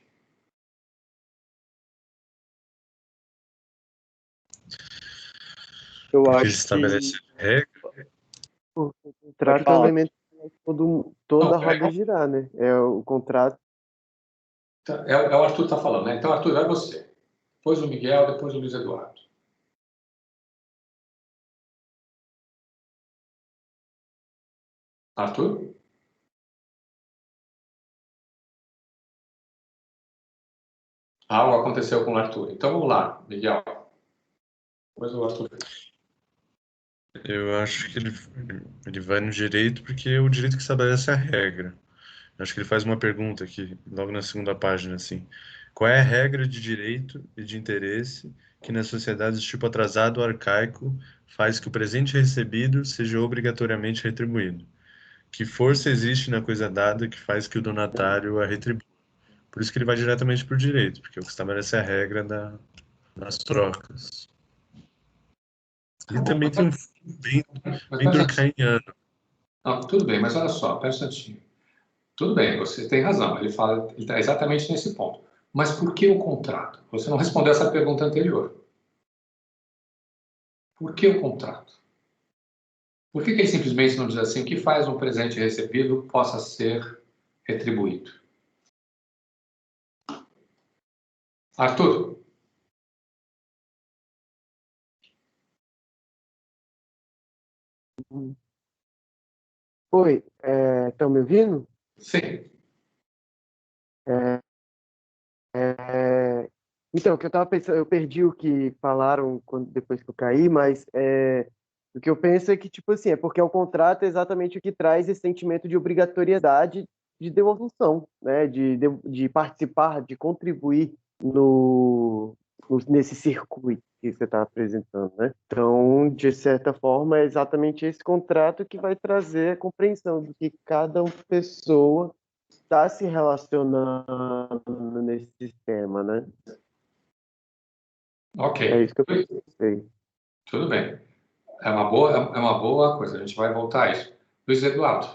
Eu Porque ele acho estabelece que regra. O contrato é um elemento que faz toda a roda girar, né? É o contrato. É o Arthur que está falando, né? Então, Arthur, vai você. Depois o Miguel, depois o Luiz Eduardo. Arthur? Algo aconteceu com o Arthur. Então, vamos lá, Miguel. Depois o Arthur. Eu acho que ele vai no direito porque é o direito que estabelece a regra. Eu acho que ele faz uma pergunta aqui, logo na segunda página, assim. Qual é a regra de direito e de interesse que nas sociedades tipo atrasado ou arcaico faz que o presente recebido seja obrigatoriamente retribuído? Que força existe na coisa dada que faz que o donatário a retribua? Por isso que ele vai diretamente para o direito, porque é o que estabelece a regra das trocas. E também tem um bem durkheimiano. Não, tudo bem, mas olha só, presta atenção. Tudo bem, você tem razão. Ele está exatamente nesse ponto. Mas por que o contrato? Você não respondeu essa pergunta anterior. Por que o contrato? Por que ele simplesmente não diz assim, o que faz um presente recebido possa ser retribuído? Arthur? Oi, estão me ouvindo? Sim. Então, o que eu estava pensando, eu perdi o que falaram depois que eu caí, mas o que eu penso é que, tipo assim, é porque o contrato é exatamente o que traz esse sentimento de obrigatoriedade de devolução, né? De participar, de contribuir nesse circuito que você está apresentando, né? Então, de certa forma, é exatamente esse contrato que vai trazer a compreensão do que cada pessoa está se relacionando nesse sistema, né? Ok. É isso que eu pensei. Tudo bem. É uma boa coisa. A gente vai voltar a isso. Luiz Eduardo.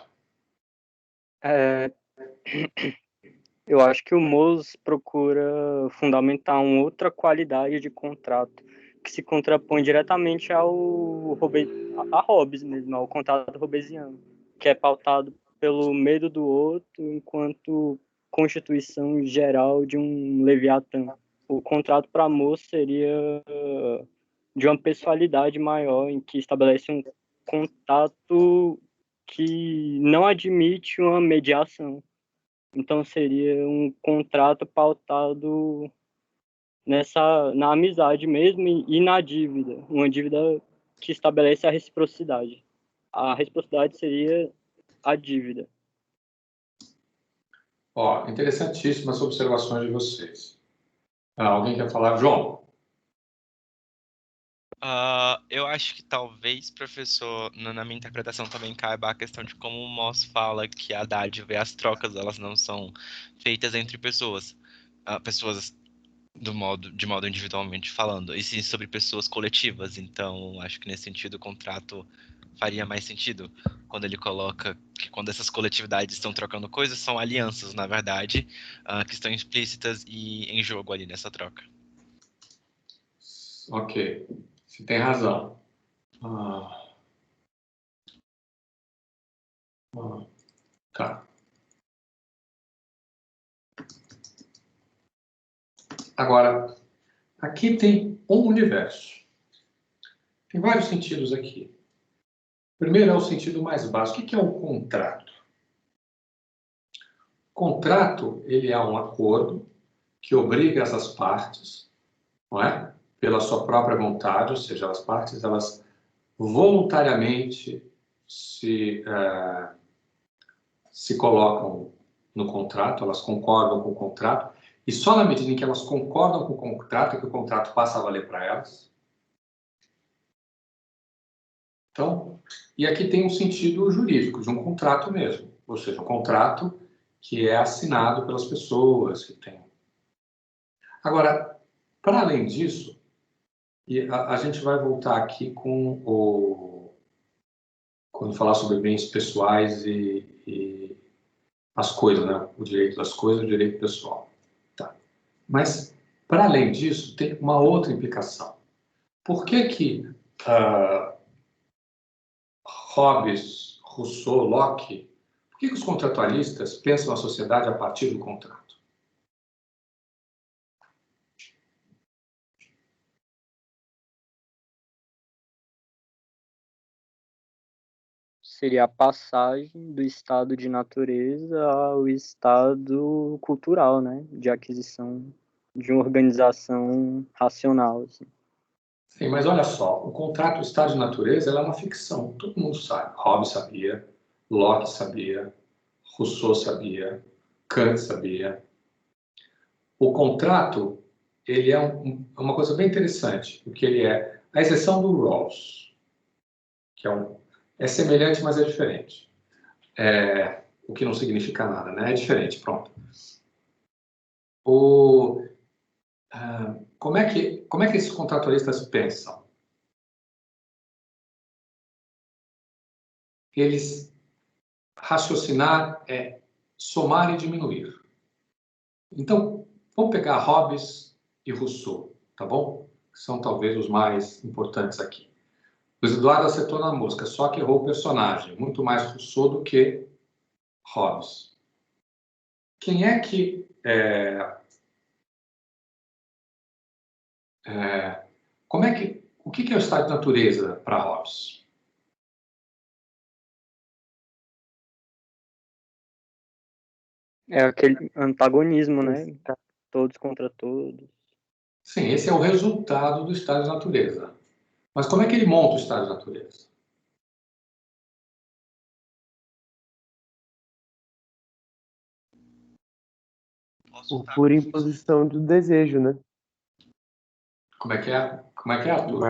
Eu acho que o Mose procura fundamentar uma outra qualidade de contrato que se contrapõe diretamente a Hobbes mesmo, ao contrato hobbesiano, que é pautado pelo medo do outro enquanto constituição geral de um Leviatã. O contrato para Mose seria de uma pessoalidade maior, em que estabelece um contato que não admite uma mediação. Então seria um contrato pautado na amizade mesmo e na dívida, uma dívida que estabelece a reciprocidade. A reciprocidade seria a dívida. Ó, interessantíssimas observações de vocês. Alguém quer falar? João? Eu acho que talvez, professor, na minha interpretação também caiba a questão de como o Moss fala que a dádiva e as trocas, elas não são feitas entre pessoas. Pessoas de modo individualmente falando, e sim sobre pessoas coletivas. Então, acho que nesse sentido o contrato faria mais sentido quando ele coloca que quando essas coletividades estão trocando coisas, são alianças, na verdade, que estão explícitas e em jogo ali nessa troca. Ok, você tem razão. Tá. Agora, aqui tem um universo. Tem vários sentidos aqui. Primeiro é o sentido mais básico. O que é um contrato? Contrato, ele é um acordo que obriga essas partes, não é? Pela sua própria vontade, ou seja, as partes, elas voluntariamente se colocam no contrato, elas concordam com o contrato, e só na medida em que elas concordam com o contrato é que o contrato passa a valer para elas. Então, e aqui tem um sentido jurídico, de um contrato mesmo, ou seja, um contrato que é assinado pelas pessoas que tem. Agora, para além disso, e a gente vai voltar aqui quando falar sobre bens pessoais e as coisas, né? O direito das coisas, o direito pessoal. Tá. Mas, para além disso, tem uma outra implicação. Por que Hobbes, Rousseau, Locke, por que os contratualistas pensam a sociedade a partir do contrato? Seria a passagem do estado de natureza ao estado cultural, né? De aquisição de uma organização racional. Assim. Sim, mas olha só, o contrato, o estado de natureza, ela é uma ficção. Todo mundo sabe. Hobbes sabia, Locke sabia, Rousseau sabia, Kant sabia. O contrato, ele é uma coisa bem interessante, porque ele é a exceção do Rawls, que é semelhante, mas é diferente. O que não significa nada, né? É diferente, pronto. Como é que esses contratualistas pensam? Eles raciocinar é somar e diminuir. Então, vamos pegar Hobbes e Rousseau, tá bom? Que são talvez os mais importantes aqui. Luiz Eduardo acertou na mosca, só que errou o personagem. Muito mais Rousseau do que Hobbes. Quem é que... o que é o estado de natureza para Hobbes? É aquele antagonismo, né? Todos contra todos. Sim, esse é o resultado do estado de natureza. Mas como é que ele monta o estado de natureza? Por imposição do desejo, né? Como é que é? Como é que é, Arthur?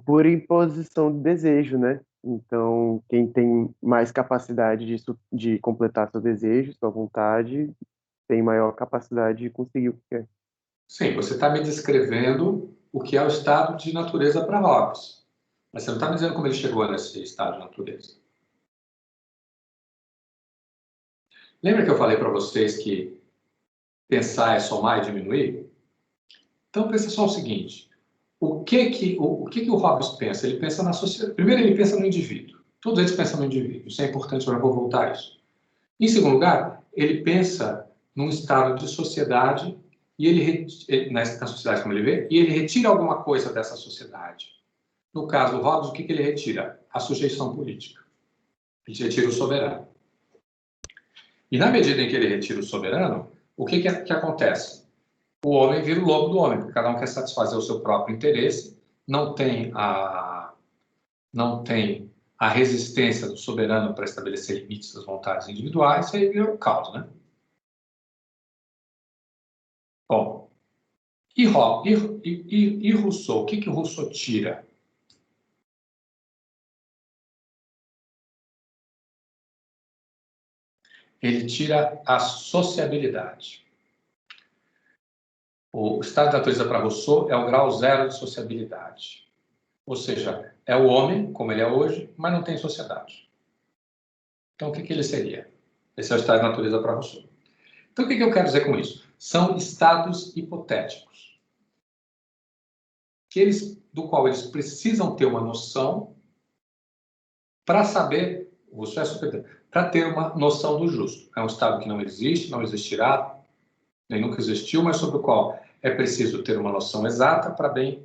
Por imposição do desejo, né? Então, quem tem mais capacidade de completar seu desejo, sua vontade, tem maior capacidade de conseguir o que quer. Sim, você está me descrevendo o que é o estado de natureza para Hobbes. Mas você não está me dizendo como ele chegou nesse estado de natureza. Lembra que eu falei para vocês que pensar é somar e diminuir? Então, pensa só o seguinte. O que o Hobbes pensa? Ele pensa na sociedade. Primeiro, ele pensa no indivíduo. Todos eles pensam no indivíduo. Isso é importante, eu já vou voltar a isso. Em segundo lugar, ele pensa num estado de sociedade e na sociedade como ele vê, e ele retira alguma coisa dessa sociedade. No caso do Hobbes, o que ele retira? A sujeição política. Ele retira o soberano. E na medida em que ele retira o soberano, o que acontece? O homem vira o lobo do homem, porque cada um quer satisfazer o seu próprio interesse, não tem a resistência do soberano para estabelecer limites das vontades individuais, e aí vira o caos, né? Bom, e Rousseau? O que o Rousseau tira? Ele tira a sociabilidade. O estado de natureza para Rousseau é o grau zero de sociabilidade. Ou seja, é o homem, como ele é hoje, mas não tem sociedade. Então, o que ele seria? Esse é o estado de natureza para Rousseau. Então, o que eu quero dizer com isso? São estados hipotéticos, do qual eles precisam ter uma noção para saber, Rousseau é super, para ter uma noção do justo. É um estado que não existe, não existirá, nem nunca existiu, mas sobre o qual é preciso ter uma noção exata para bem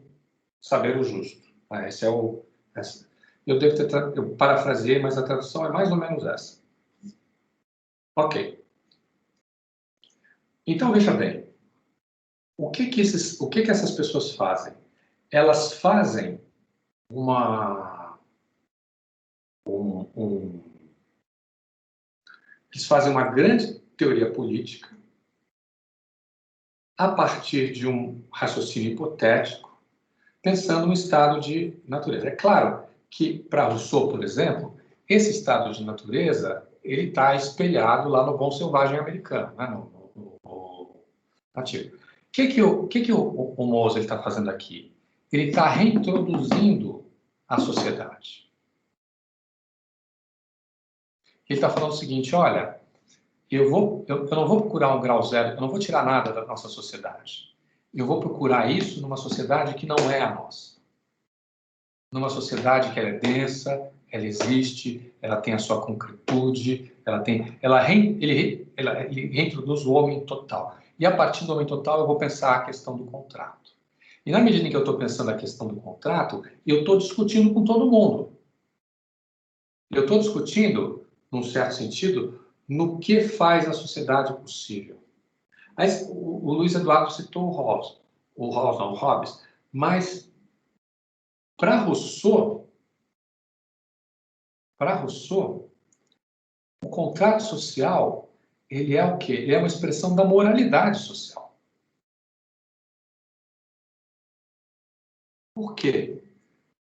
saber o justo. Esse é o... Eu parafraseei, mas a tradução é mais ou menos essa. Ok. Então, veja bem. O que essas pessoas fazem? Elas fazem eles fazem uma grande teoria política a partir de um raciocínio hipotético, pensando no estado de natureza. É claro que, para Rousseau, por exemplo, esse estado de natureza ele está espelhado lá no Bom Selvagem americano, né? no nativo. O que o Mosel está fazendo aqui? Ele está reintroduzindo a sociedade. Ele está falando o seguinte, olha, eu não vou procurar um grau zero, eu não vou tirar nada da nossa sociedade. Eu vou procurar isso numa sociedade que não é a nossa. Numa sociedade que ela é densa, ela existe, ela tem a sua concretude, ele reintroduz o homem total. E a partir do homem total eu vou pensar a questão do contrato. E na medida em que eu estou pensando a questão do contrato, eu estou discutindo com todo mundo. Eu estou discutindo, num certo sentido, no que faz a sociedade possível. Mas o Luiz Eduardo citou o Hobbes, mas para Rousseau, o contrato social, ele é o quê? Ele é uma expressão da moralidade social. Por quê?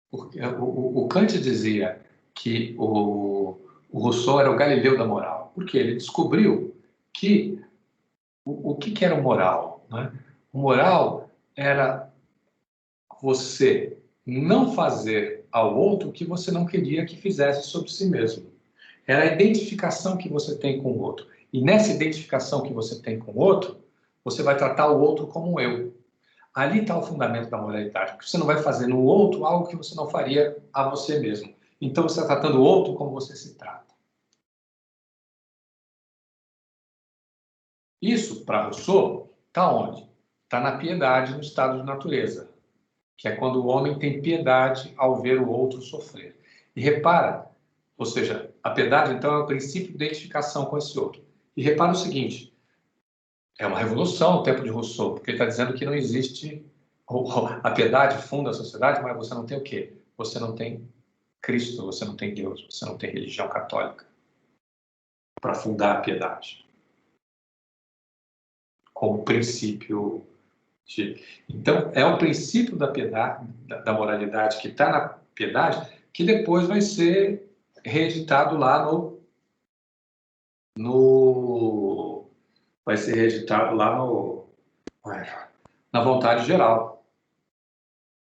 Porque o Kant dizia que o Rousseau era o Galileu da moral, porque ele descobriu que o que era o moral, né? O moral era você não fazer ao outro o que você não queria que fizesse sobre si mesmo. Era a identificação que você tem com o outro. E nessa identificação que você tem com o outro, você vai tratar o outro como eu. Ali está o fundamento da moralidade, porque você não vai fazer no outro algo que você não faria a você mesmo. Então você está tratando o outro como você se trata. Isso, para Rousseau, está onde? Está na piedade no estado de natureza, que é quando o homem tem piedade ao ver o outro sofrer. E repara, ou seja, a piedade, então, é o princípio de identificação com esse outro. E repara o seguinte, é uma revolução o tempo de Rousseau, porque ele está dizendo que não existe... A piedade funda a sociedade, mas você não tem o quê? Você não tem Cristo, você não tem Deus, você não tem religião católica para fundar a piedade. Como princípio de... Então, é o princípio da piedade, da moralidade que está na piedade, que depois vai ser reeditado lá vai ser reeditado lá na vontade geral,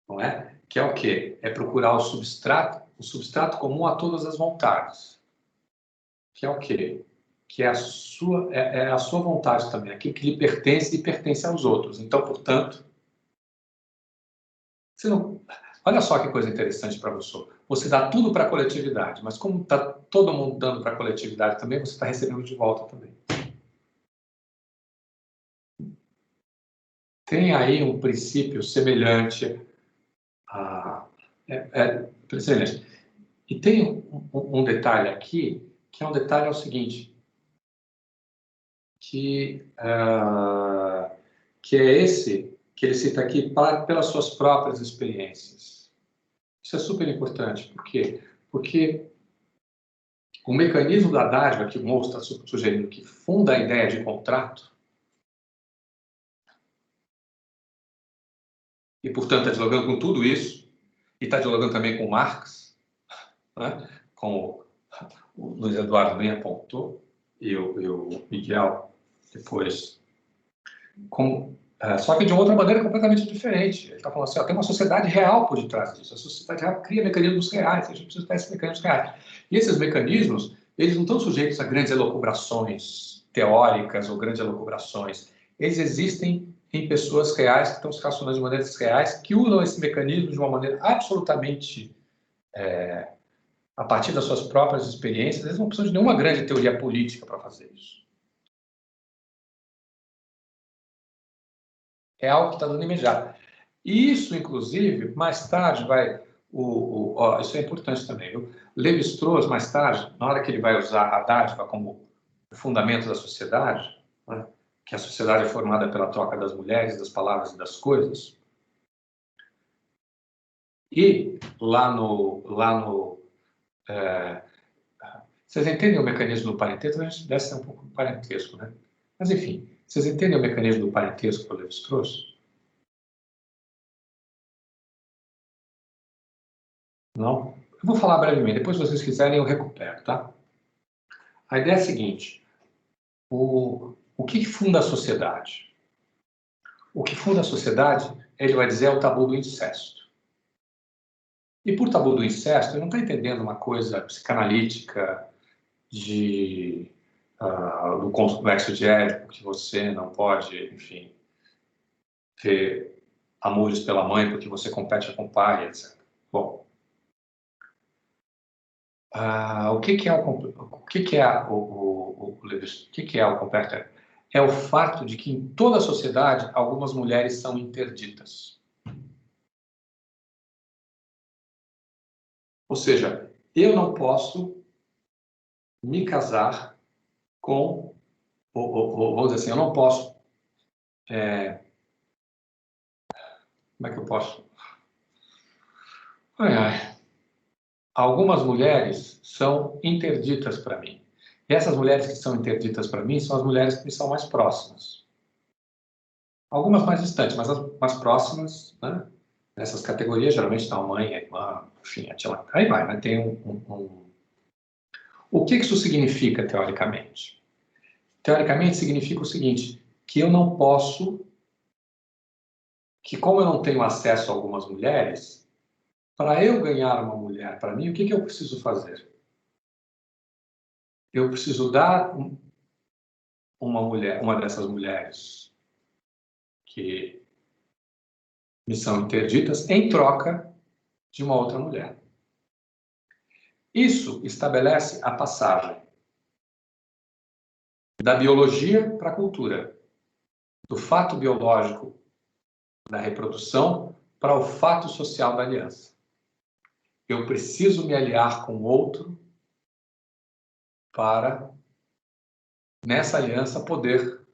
não é? Que é o quê? É procurar o substrato comum a todas as vontades. Que é o quê? Que é a sua vontade também, aquilo que lhe pertence e pertence aos outros. Então, portanto, olha só que coisa interessante para você dá tudo para a coletividade, mas como está todo mundo dando para a coletividade também, você está recebendo de volta também. Tem aí um princípio semelhante semelhante. E tem um detalhe aqui, que é um detalhe é o seguinte, que é esse que ele cita aqui, pelas suas próprias experiências. Isso é super importante. Por quê? Porque o mecanismo da dádiva que o Moe está sugerindo, que funda a ideia de contrato, e, portanto, está dialogando com tudo isso, e está dialogando também com Marx, né? Como o Luiz Eduardo bem apontou, e o Miguel depois, só que de uma outra maneira completamente diferente. Ele está falando assim, ó, tem uma sociedade real por detrás disso. A sociedade real cria mecanismos reais, a gente precisa ter esses mecanismos reais. E esses mecanismos, eles não estão sujeitos a grandes elucubrações teóricas ou grandes elucubrações. Eles existem em pessoas reais que estão se relacionando de maneiras reais, que usam esse mecanismo de uma maneira absolutamente a partir das suas próprias experiências. Eles não precisam de nenhuma grande teoria política para fazer isso. É algo que está dando imediato. E isso, inclusive, mais tarde vai... isso é importante também, viu? Lévi-Strauss, mais tarde, na hora que ele vai usar a dádiva como o fundamento da sociedade, né, que a sociedade é formada pela troca das mulheres, das palavras e das coisas, e vocês entendem o mecanismo do parentesco? A gente desce um pouco do parentesco, né? Mas, enfim, vocês entendem o mecanismo do parentesco para o Lévi-Strauss? Não? Eu vou falar brevemente, depois se vocês quiserem eu recupero, tá? A ideia é a seguinte, o que funda a sociedade? O que funda a sociedade, ele vai dizer, é o tabu do incesto. E por tabu do incesto, ele não está entendendo uma coisa psicanalítica do complexo de Édipo, que você não pode, enfim, ter amores pela mãe porque você compete com o pai, etc. Bom, o que é o compacto? É o fato de que em toda a sociedade algumas mulheres são interditas. Ou seja, eu não posso me casar com, vamos dizer assim, eu não posso, como é que eu posso? Algumas mulheres são interditas para mim. E essas mulheres que são interditas para mim são as mulheres que me são mais próximas. Algumas mais distantes, mas as mais próximas, né? Nessas categorias, geralmente está a mãe, a irmã, enfim, a tia. Aí vai, né? Tem O que isso significa, teoricamente? Teoricamente, significa o seguinte, que eu não posso, que como eu não tenho acesso a algumas mulheres, para eu ganhar uma mulher para mim, o que eu preciso fazer? Eu preciso dar uma dessas mulheres que me são interditas em troca de uma outra mulher. Isso estabelece a passagem da biologia para a cultura, do fato biológico da reprodução para o fato social da aliança. Eu preciso me aliar com outro para, nessa aliança, poder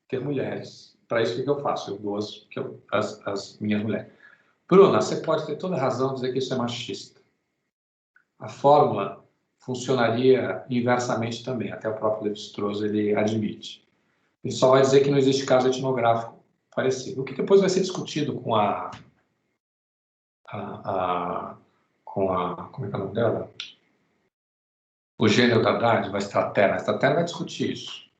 ter mulheres. Para isso, o que eu faço? Eu dou as minhas mulheres. Bruna, você pode ter toda a razão de dizer que isso é machista. A fórmula funcionaria inversamente também, até o próprio Lévi-Strauss ele admite. Ele só vai dizer que não existe caso etnográfico parecido, o que depois vai ser discutido com como é que é o nome dela? O gênero da dádiva, a Stratera. A Stratera vai discutir isso.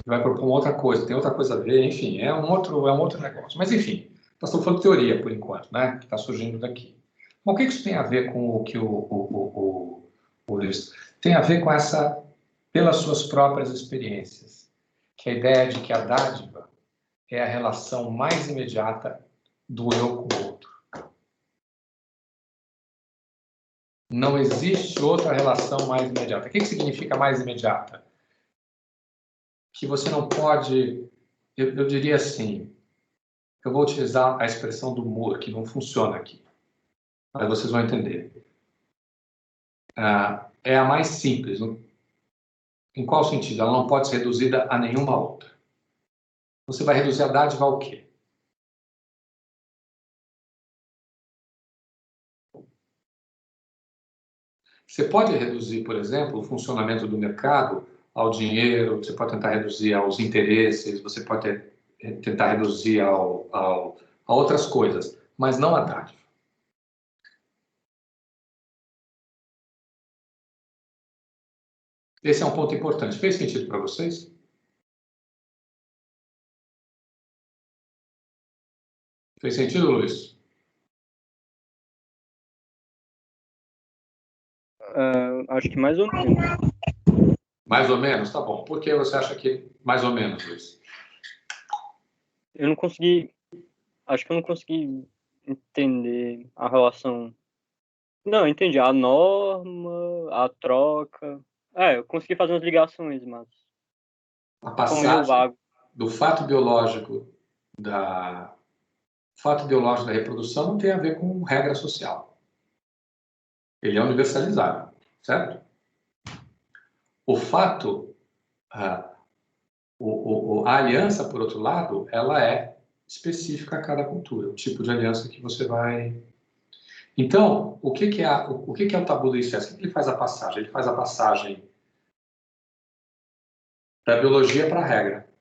Vai propor uma outra coisa, tem outra coisa a ver, enfim, é um outro negócio. Mas, enfim, nós estamos falando de teoria, por enquanto, né? Que está surgindo daqui. Bom, o que isso tem a ver com o que o Luiz? Tem a ver com essa, pelas suas próprias experiências, que a ideia de que a dádiva é a relação mais imediata do eu com o outro. Não existe outra relação mais imediata. O que significa mais imediata? Que você não pode... Eu diria assim, eu vou utilizar a expressão do Moore, que não funciona aqui, mas vocês vão entender. É a mais simples. Em qual sentido? Ela não pode ser reduzida a nenhuma outra. Você vai reduzir a dádiva ao quê? Você pode reduzir, por exemplo, o funcionamento do mercado ao dinheiro, você pode tentar reduzir aos interesses, você pode tentar reduzir a outras coisas, mas não a dádiva. Esse é um ponto importante. Fez sentido para vocês? Fez sentido, Luiz? Acho que mais ou menos. Mais ou menos? Tá bom. Por que você acha que mais ou menos, Luiz? Eu não consegui. Acho que eu não consegui entender a relação. Não, eu entendi. A norma, a troca. Eu consegui fazer umas ligações, mas. A Como passagem eu vago. do fato biológico da reprodução não tem a ver com regra social. Ele é universalizável, certo? O fato, a aliança, por outro lado, ela é específica a cada cultura, o tipo de aliança que você vai... Então, o que é o tabu do incesto? O que ele faz a passagem? Ele faz a passagem da biologia para a regra.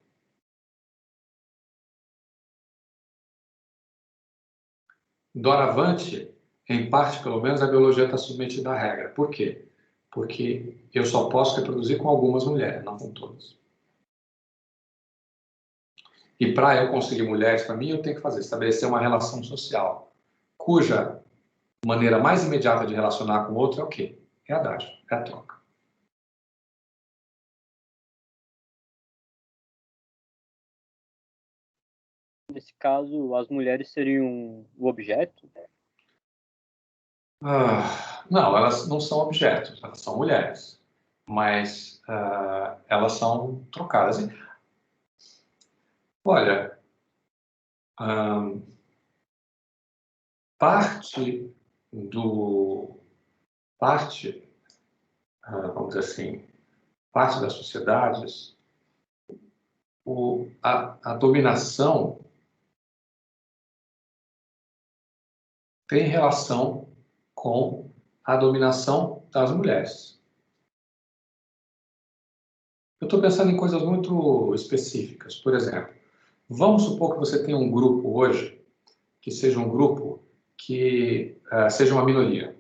Doravante, em parte, pelo menos, a biologia está submetida à regra. Por quê? Porque eu só posso reproduzir com algumas mulheres, não com todas. E para eu conseguir mulheres para mim, eu tenho que estabelecer uma relação social, cuja maneira mais imediata de relacionar com o outro é o quê? É a dádiva, é a troca. Nesse caso, as mulheres seriam o objeto? Não, elas não são objetos, elas são mulheres. Mas elas são trocadas. Olha, parte, vamos dizer assim, parte das sociedades, a dominação tem relação com a dominação das mulheres. Eu estou pensando em coisas muito específicas. Por exemplo, vamos supor que você tem um grupo hoje, que seja um grupo que seja uma minoria.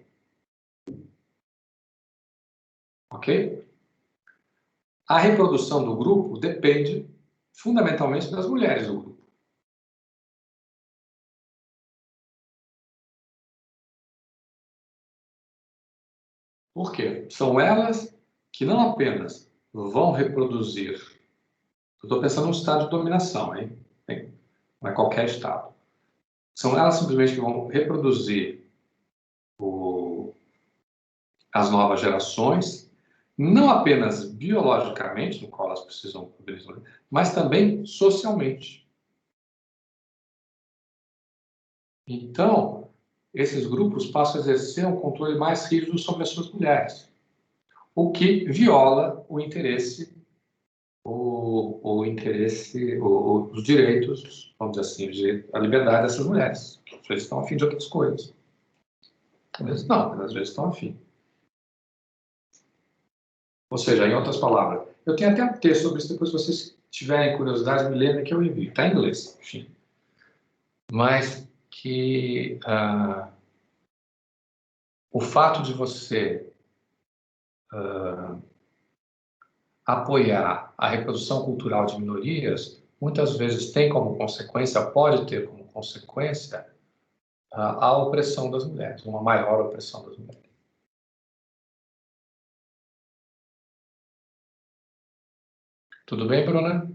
Ok? A reprodução do grupo depende fundamentalmente das mulheres do grupo. Por quê? São elas que não apenas vão reproduzir. Eu estou pensando no estado de dominação, hein? Não é qualquer estado. São elas simplesmente que vão reproduzir as novas gerações, não apenas biologicamente, no qual elas precisam, mas também socialmente. Então, esses grupos passam a exercer um controle mais rígido sobre as suas mulheres, o que viola o interesse, os direitos, vamos dizer assim, a liberdade dessas mulheres. Às vezes estão a fim de outras coisas. Às vezes não, mas às vezes estão a fim. Ou seja, em outras palavras, eu tenho até um texto sobre isso, depois se vocês tiverem curiosidade, me lembrem que eu envio. Está em inglês, enfim. Mas que o fato de você apoiar a reprodução cultural de minorias, muitas vezes tem como consequência, pode ter como consequência, a opressão das mulheres, uma maior opressão das mulheres. Tudo bem, Bruna?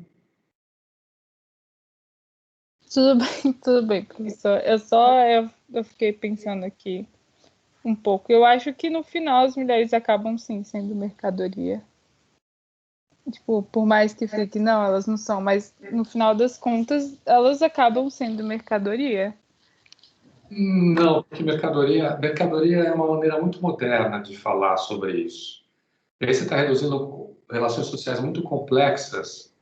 Tudo bem, professor. Eu fiquei pensando aqui um pouco. Eu acho que no final as mulheres acabam sim sendo mercadoria. Tipo, por mais que fique, não, elas não são, mas no final das contas elas acabam sendo mercadoria. Não, porque mercadoria é uma maneira muito moderna de falar sobre isso. E aí você está reduzindo relações sociais muito complexas.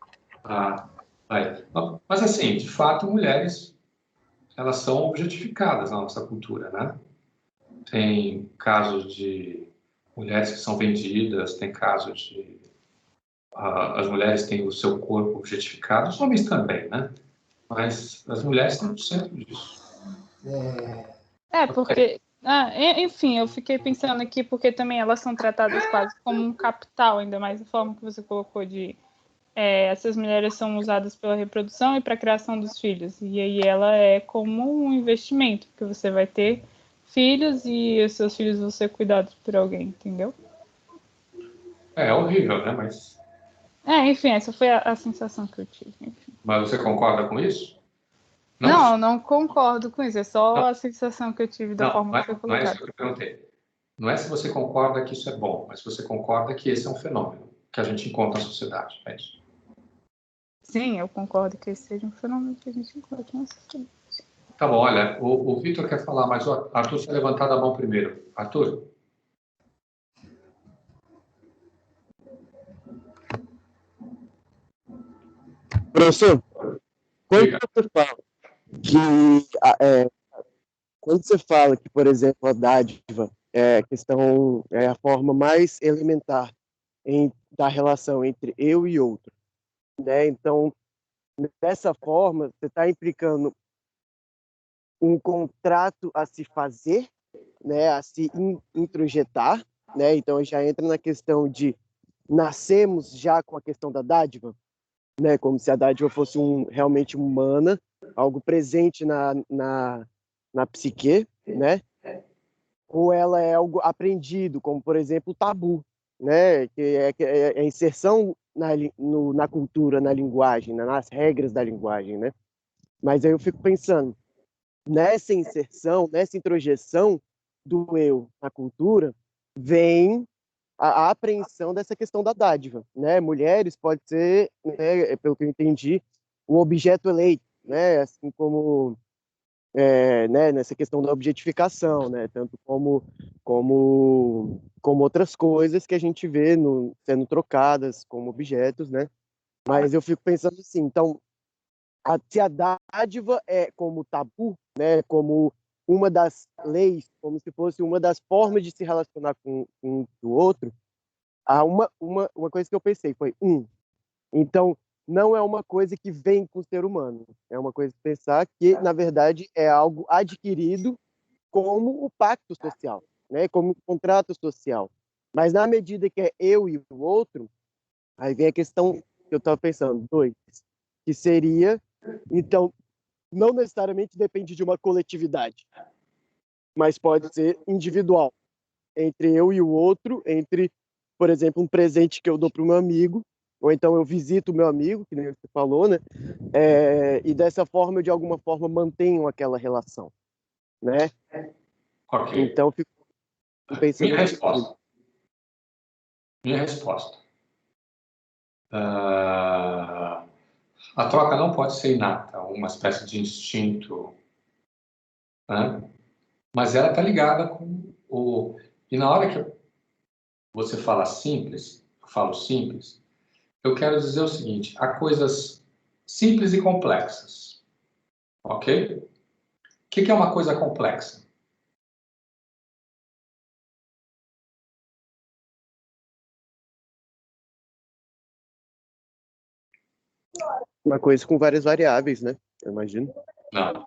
Aí. Mas, assim, de fato, mulheres, elas são objetificadas na nossa cultura, né? Tem casos de mulheres que são vendidas, tem casos de... as mulheres têm o seu corpo objetificado, os homens também, né? Mas as mulheres estão no centro disso. Porque... enfim, eu fiquei pensando aqui porque também elas são tratadas quase como um capital, ainda mais da forma que você colocou de... essas mulheres são usadas pela reprodução e para a criação dos filhos. E aí ela é como um investimento, porque você vai ter filhos e os seus filhos vão ser cuidados por alguém, entendeu? É horrível, né? Mas... enfim, essa foi a sensação que eu tive. Enfim. Mas você concorda com isso? Não, eu não concordo com isso. É só Não. a sensação que eu tive da forma que foi Não é isso colocado. que eu perguntei. Não é se você concorda que isso é bom, mas se você concorda que esse é um fenômeno que a gente encontra na sociedade. É isso. Sim, eu concordo que esse seja um fenômeno que a gente encontra na sociedade. Tá bom, olha, o Vitor quer falar, mas o Arthur tinha levantado a mão primeiro. Arthur? Professor, quando você fala que, por exemplo, a dádiva é a forma mais elementar da relação entre eu e outro, né? Então, dessa forma, você está implicando um contrato a se fazer, né? A se introjetar, né? Então, já entra na questão de nascemos já com a questão da dádiva, né? Como se a dádiva fosse realmente humana, algo presente na psique, né? Ou ela é algo aprendido, como, por exemplo, o tabu, né? Que é a inserção na cultura, na linguagem, nas regras da linguagem, né? Mas aí eu fico pensando, nessa inserção, nessa introjeção do eu na cultura, vem a apreensão dessa questão da dádiva, né? Mulheres pode ser, né, pelo que eu entendi, o objeto eleito, né? Assim como né, nessa questão da objetificação, né? Tanto como outras coisas que a gente vê sendo trocadas como objetos, né? Mas eu fico pensando assim, então, se a dádiva é como tabu, né? Como uma das leis, como se fosse uma das formas de se relacionar com o outro, uma coisa que eu pensei foi, então, não é uma coisa que vem com o ser humano. É uma coisa de pensar que, na verdade, é algo adquirido como o pacto social, né? Como o contrato social. Mas, na medida que é eu e o outro, aí vem a questão que eu estava pensando, que seria, então, não necessariamente depende de uma coletividade, mas pode ser individual, entre eu e o outro, entre, por exemplo, um presente que eu dou para o meu amigo, ou então eu visito o meu amigo, que nem você falou, né? E dessa forma, eu, de alguma forma, mantenho aquela relação, né? Ok. Então, eu fico pensando... Minha resposta. A troca não pode ser inata, uma espécie de instinto, né? Mas ela está ligada com o... E na hora que você fala simples, eu falo simples, eu quero dizer o seguinte, há coisas simples e complexas, ok? O que é uma coisa complexa? Uma coisa com várias variáveis, né? Eu imagino. Não.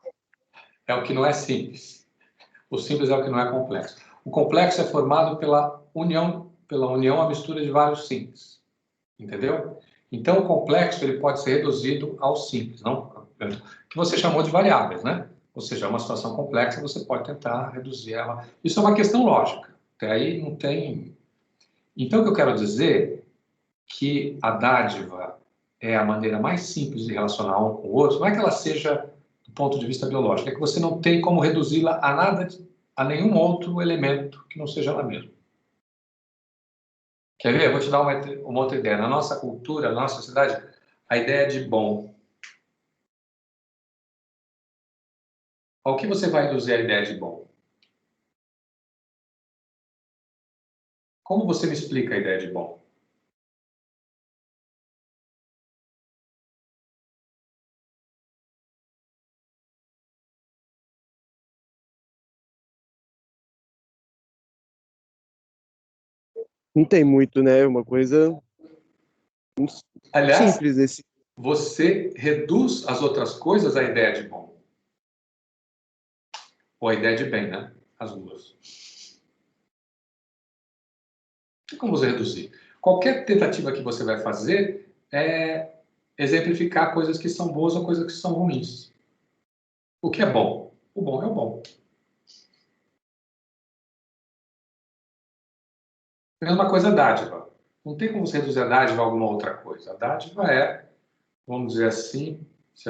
É o que não é simples. O simples é o que não é complexo. O complexo é formado pela união, a mistura de vários simples. Entendeu? Então, o complexo ele pode ser reduzido ao simples, não? Que você chamou de variáveis, né? Ou seja, uma situação complexa, você pode tentar reduzir ela. Isso é uma questão lógica. Até aí não tem... Então, o que eu quero dizer que a dádiva é a maneira mais simples de relacionar um com o outro, não é que ela seja do ponto de vista biológico, é que você não tem como reduzi-la a nada, a nenhum outro elemento que não seja ela mesma. Quer ver? Eu vou te dar uma outra ideia. Na nossa cultura, na nossa sociedade, a ideia de bom. Ao que você vai induzir a ideia de bom? Como você me explica a ideia de bom? Não tem muito, né? Uma coisa Aliás, simples esse. você reduz as outras coisas à ideia de bom. Ou a ideia de bem, né? As duas. Tem como você reduzir? Qualquer tentativa que você vai fazer é exemplificar coisas que são boas ou coisas que são ruins. O que é bom? O bom é o bom. Mesma coisa a dádiva. Não tem como você reduzir a dádiva a alguma outra coisa. A dádiva é, vamos dizer assim, se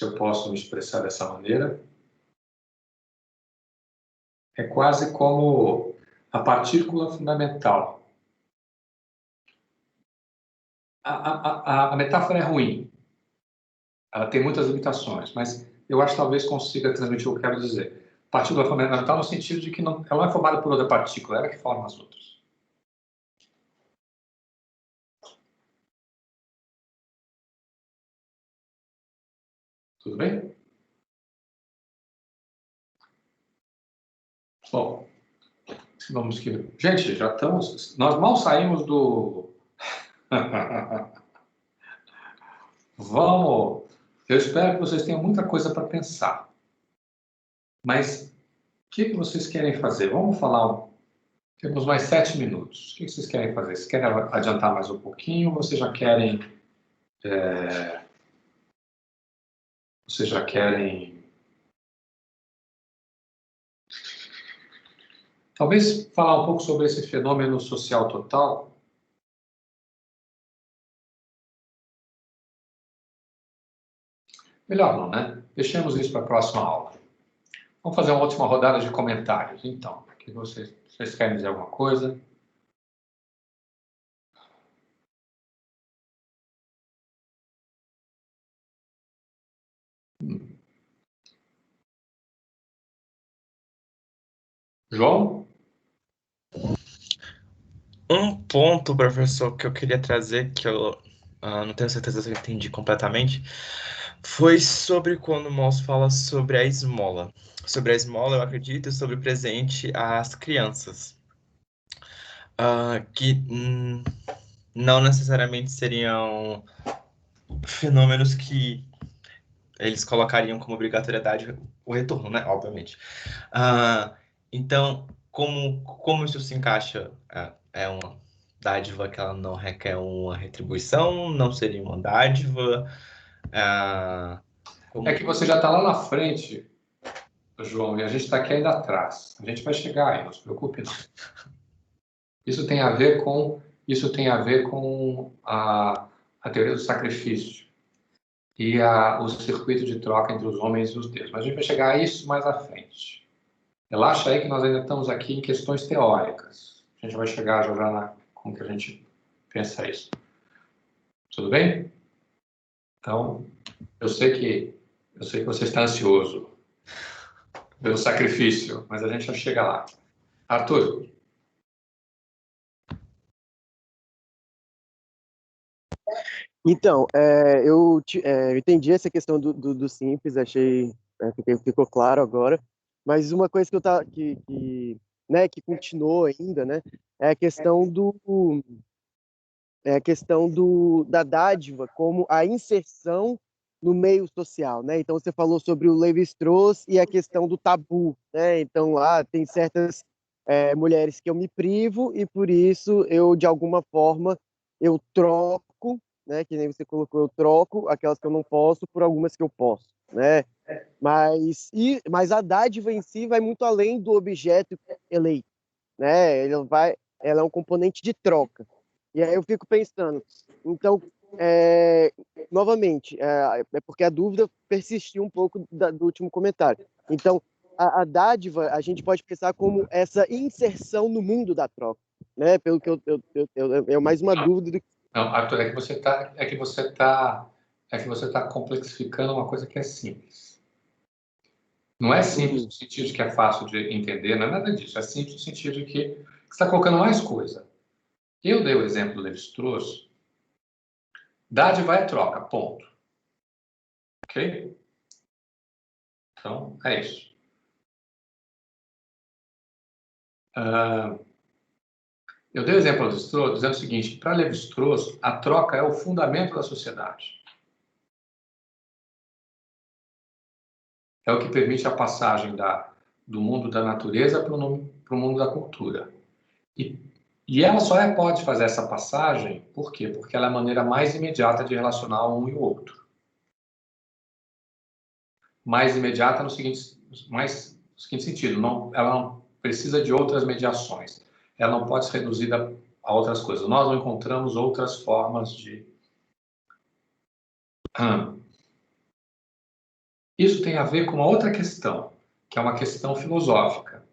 eu posso me expressar dessa maneira, é quase como a partícula fundamental. A metáfora é ruim. Ela tem muitas limitações, mas eu acho que talvez consiga transmitir o que eu quero dizer. Partícula fundamental no sentido de que ela não é formada por outra partícula, ela é que forma as outras. Tudo bem? Bom, vamos que... Gente, já estamos... Nós mal saímos do... Vamos... Eu espero que vocês tenham muita coisa para pensar. Mas o que vocês querem fazer? Vamos falar... Temos mais 7 minutos. O que vocês querem fazer? Vocês querem adiantar mais um pouquinho ou vocês já querem... Vocês já querem... Talvez falar um pouco sobre esse fenômeno social total. Melhor não, né? Deixemos isso para a próxima aula. Vamos fazer uma última rodada de comentários, então. Que vocês querem dizer alguma coisa? João? Um ponto, professor, que eu queria trazer, que eu não tenho certeza se eu entendi completamente, foi sobre quando o Mouse fala sobre a esmola. Sobre a esmola, eu acredito, e sobre o presente às crianças. Que não necessariamente seriam fenômenos que eles colocariam como obrigatoriedade o retorno, né? Obviamente. Então, como isso se encaixa? É uma dádiva que ela não requer uma retribuição? Não seria uma dádiva? É que você já está lá na frente, João, e a gente está aqui ainda atrás. A gente vai chegar aí, não se preocupe não. Isso tem a ver com a teoria do sacrifício e o circuito de troca entre os homens e os deuses. Mas a gente vai chegar a isso mais à frente. Relaxa aí que nós ainda estamos aqui em questões teóricas. A gente vai chegar já como que a gente pensa isso. Tudo bem? Então, eu sei que você está ansioso pelo sacrifício, mas a gente já chega lá. Arthur? Então, eu entendi essa questão do simples, achei que ficou claro agora, mas uma coisa que eu tá, né, que continuou ainda, né, é a questão da dádiva como a inserção no meio social, né? Então você falou sobre o Levi-Strauss e a questão do tabu, né? Então lá tem certas mulheres que eu me privo e por isso eu de alguma forma eu troco, né? Que nem você colocou, eu troco aquelas que eu não posso por algumas que eu posso, né? Mas a dádiva em si vai muito além do objeto eleito, né? Ela é um componente de troca. E aí eu fico pensando, então, novamente, é porque a dúvida persistiu um pouco do último comentário. Então, a dádiva, a gente pode pensar como essa inserção no mundo da troca, né? Pelo que é mais uma dúvida do que... Não, Arthur, é que você tá complexificando uma coisa que é simples. Não é simples no sentido de que é fácil de entender, não é nada disso. É simples no sentido de que você está colocando mais coisa. Eu dei o exemplo do Levi-Strauss. Dádiva é troca, ponto. Ok? Então, é isso. Eu dei o exemplo ao Lévi-Strauss dizendo o seguinte, para Lévi-Strauss, a troca é o fundamento da sociedade. É o que permite a passagem do mundo da natureza para o mundo da cultura. E ela só pode fazer essa passagem, por quê? Porque ela é a maneira mais imediata de relacionar um e o outro. Mais imediata no seguinte sentido, ela não precisa de outras mediações. Ela não pode ser reduzida a outras coisas. Nós não encontramos outras formas de... Isso tem a ver com uma outra questão, que é uma questão filosófica.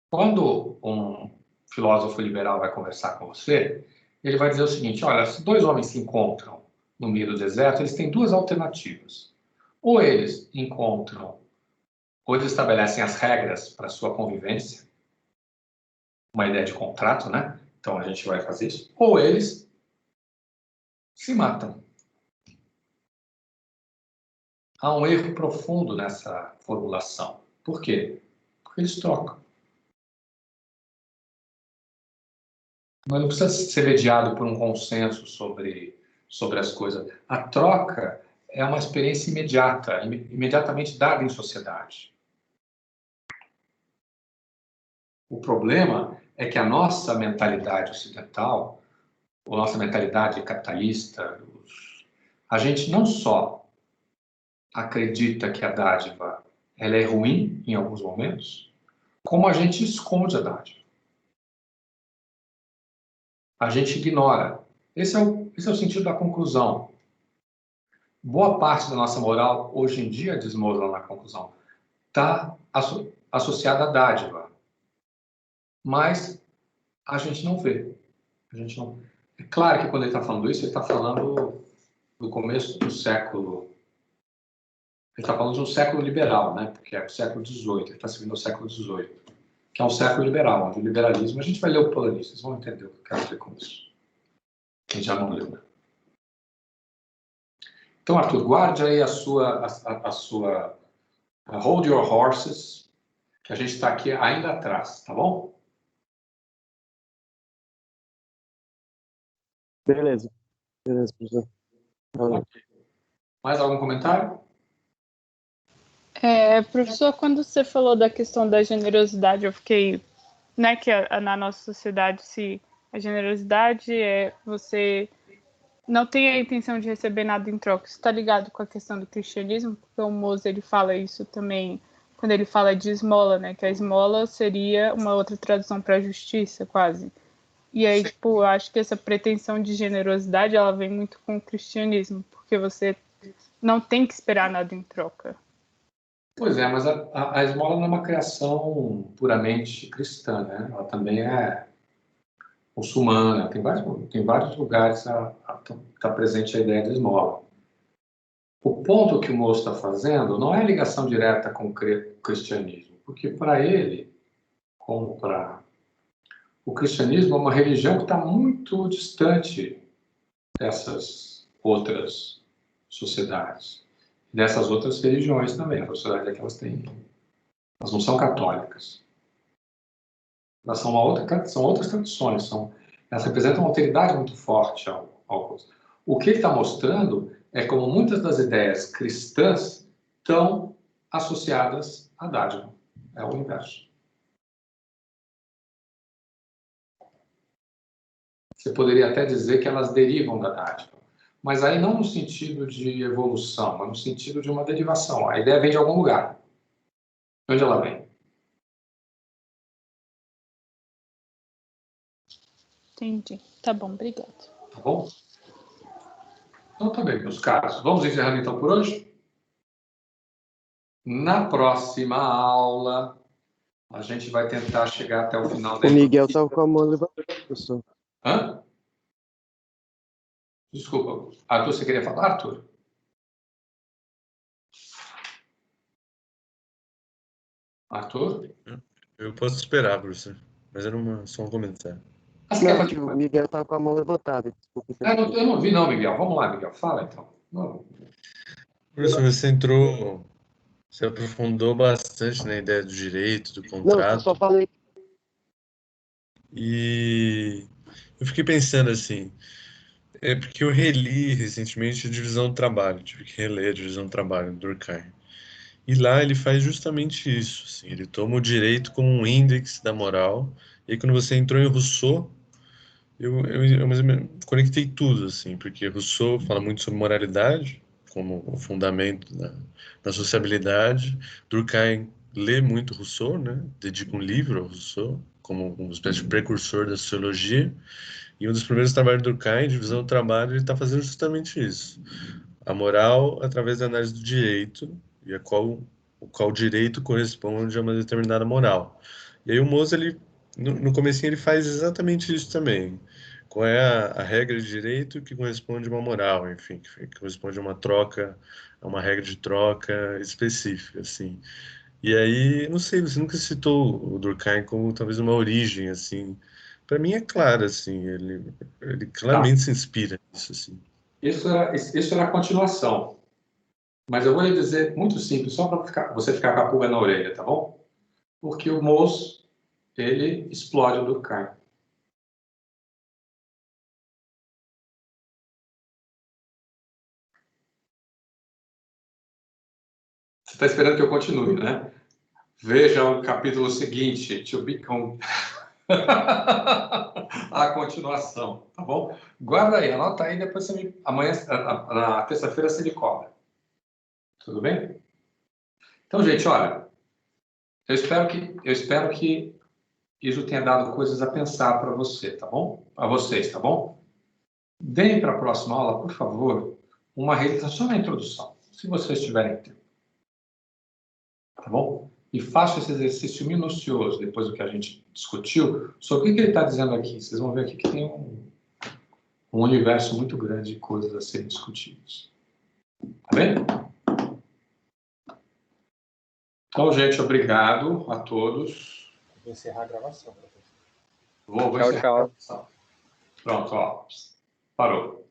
Quando um filósofo liberal vai conversar com você, ele vai dizer o seguinte, olha, se dois homens se encontram no meio do deserto, eles têm duas alternativas. Ou eles estabelecem as regras para a sua convivência, uma ideia de contrato, né? Então a gente vai fazer isso. Ou eles se matam. Há um erro profundo nessa formulação. Por quê? Porque eles trocam. Mas não precisa ser mediado por um consenso sobre as coisas. A troca é uma experiência imediata, imediatamente dada em sociedade. O problema é que a nossa mentalidade ocidental, a nossa mentalidade capitalista, a gente não só acredita que a dádiva ela é ruim em alguns momentos, como a gente esconde a dádiva. A gente ignora. Esse é o sentido da conclusão. Boa parte da nossa moral, hoje em dia, diz Mosley na conclusão, está associada à dádiva. Mas a gente não vê. É claro que quando ele está falando isso, ele está falando do começo do século. Ele está falando de um século liberal, né? Porque é o século XVIII, ele está seguindo o século XVIII, que é um século liberal, onde o liberalismo... A gente vai ler o plano, vocês vão entender o que eu quero dizer com isso. Quem já não leu, né? Então, Arthur, guarde aí a sua hold your horses, que a gente está aqui ainda atrás, tá bom? Beleza, professor. Mais algum comentário? Professor, quando você falou da questão da generosidade, eu fiquei, né, que na nossa sociedade, se a generosidade é você não tem a intenção de receber nada em troca. Isso está ligado com a questão do cristianismo, porque o Moser ele fala isso também quando ele fala de esmola, né? Que a esmola seria uma outra tradução para justiça, quase. E aí, tipo, eu acho que essa pretensão de generosidade, ela vem muito com o cristianismo, porque você não tem que esperar nada em troca. Pois é, mas a esmola não é uma criação puramente cristã, né? Ela também é muçulmana, tem vários lugares que está presente a ideia da esmola. O ponto que o moço está fazendo não é ligação direta com o cristianismo, porque para ele, como para o cristianismo, é uma religião que está muito distante dessas outras sociedades, dessas outras religiões também. A sociedade é que elas têm, elas não são católicas. Elas são outras tradições, elas representam uma alteridade muito forte ao O que ele está mostrando é como muitas das ideias cristãs estão associadas à dádiva. É o inverso. Você poderia até dizer que elas derivam da dádiva, mas aí não no sentido de evolução, mas no sentido de uma derivação. A ideia vem de algum lugar. De onde ela vem? Entendi. Tá bom, obrigado. Tá bom? Então tá bem, meus caros. Vamos encerrando então por hoje? Na próxima aula, a gente vai tentar chegar até o final da... O Miguel estava com a mão levantada, professor. Hã? Desculpa. Arthur, você queria falar, Arthur? Arthur? Eu posso esperar, professor. Mas era só um comentário. Não, o Miguel estava com a mão levantada. Desculpa. Eu não vi não, Miguel. Vamos lá, Miguel. Fala, então. Não. Professor, você aprofundou bastante na ideia do direito, do Não, contrato. eu só falei. E eu fiquei pensando assim, é porque eu reli recentemente a Divisão do Trabalho, tive que reler a Divisão do Trabalho do Durkheim. E lá ele faz justamente isso, assim, ele toma o direito como um índice da moral. E aí, quando você entrou em Rousseau, eu conectei tudo, assim, porque Rousseau fala muito sobre moralidade como o fundamento da sociabilidade. Durkheim lê muito Rousseau, né? Dedica um livro ao Rousseau como uma espécie de precursor da sociologia. E um dos primeiros trabalhos do Durkheim, Divisão do Trabalho, ele está fazendo justamente isso. A moral através da análise do direito e o qual direito corresponde a uma determinada moral. E aí o Mose, ele, no comecinho, ele faz exatamente isso também. Qual é a regra de direito que corresponde a uma moral, enfim, que corresponde a uma troca, a uma regra de troca específica, assim. E aí, não sei, você nunca citou o Durkheim como talvez uma origem, assim. Para mim é claro, assim, ele Tá. claramente se inspira nisso, assim. Isso era a continuação. Mas eu vou lhe dizer muito simples, só para você ficar com a pulga na orelha, tá bom? Porque o Mose, ele explode o Durkheim. Você está esperando que eu continue, né? Veja o capítulo seguinte, to become... a continuação, tá bom? Guarda aí, anota aí, depois você me... Amanhã, na terça-feira, você me cobra. Tudo bem? Então, gente, olha, eu espero que isso tenha dado coisas a pensar para você, tá bom? Para vocês, tá bom? Deem para a próxima aula, por favor, uma realização na introdução, se vocês tiverem tempo. Tá bom? E faça esse exercício minucioso, depois do que a gente discutiu, sobre o que ele está dizendo aqui. Vocês vão ver aqui que tem um universo muito grande de coisas a serem discutidas. Tá bem? Então, gente, obrigado a todos. Vou encerrar a gravação, professor. Vou Tchau, encerrar a tchau. gravação. Pronto, ó. Parou.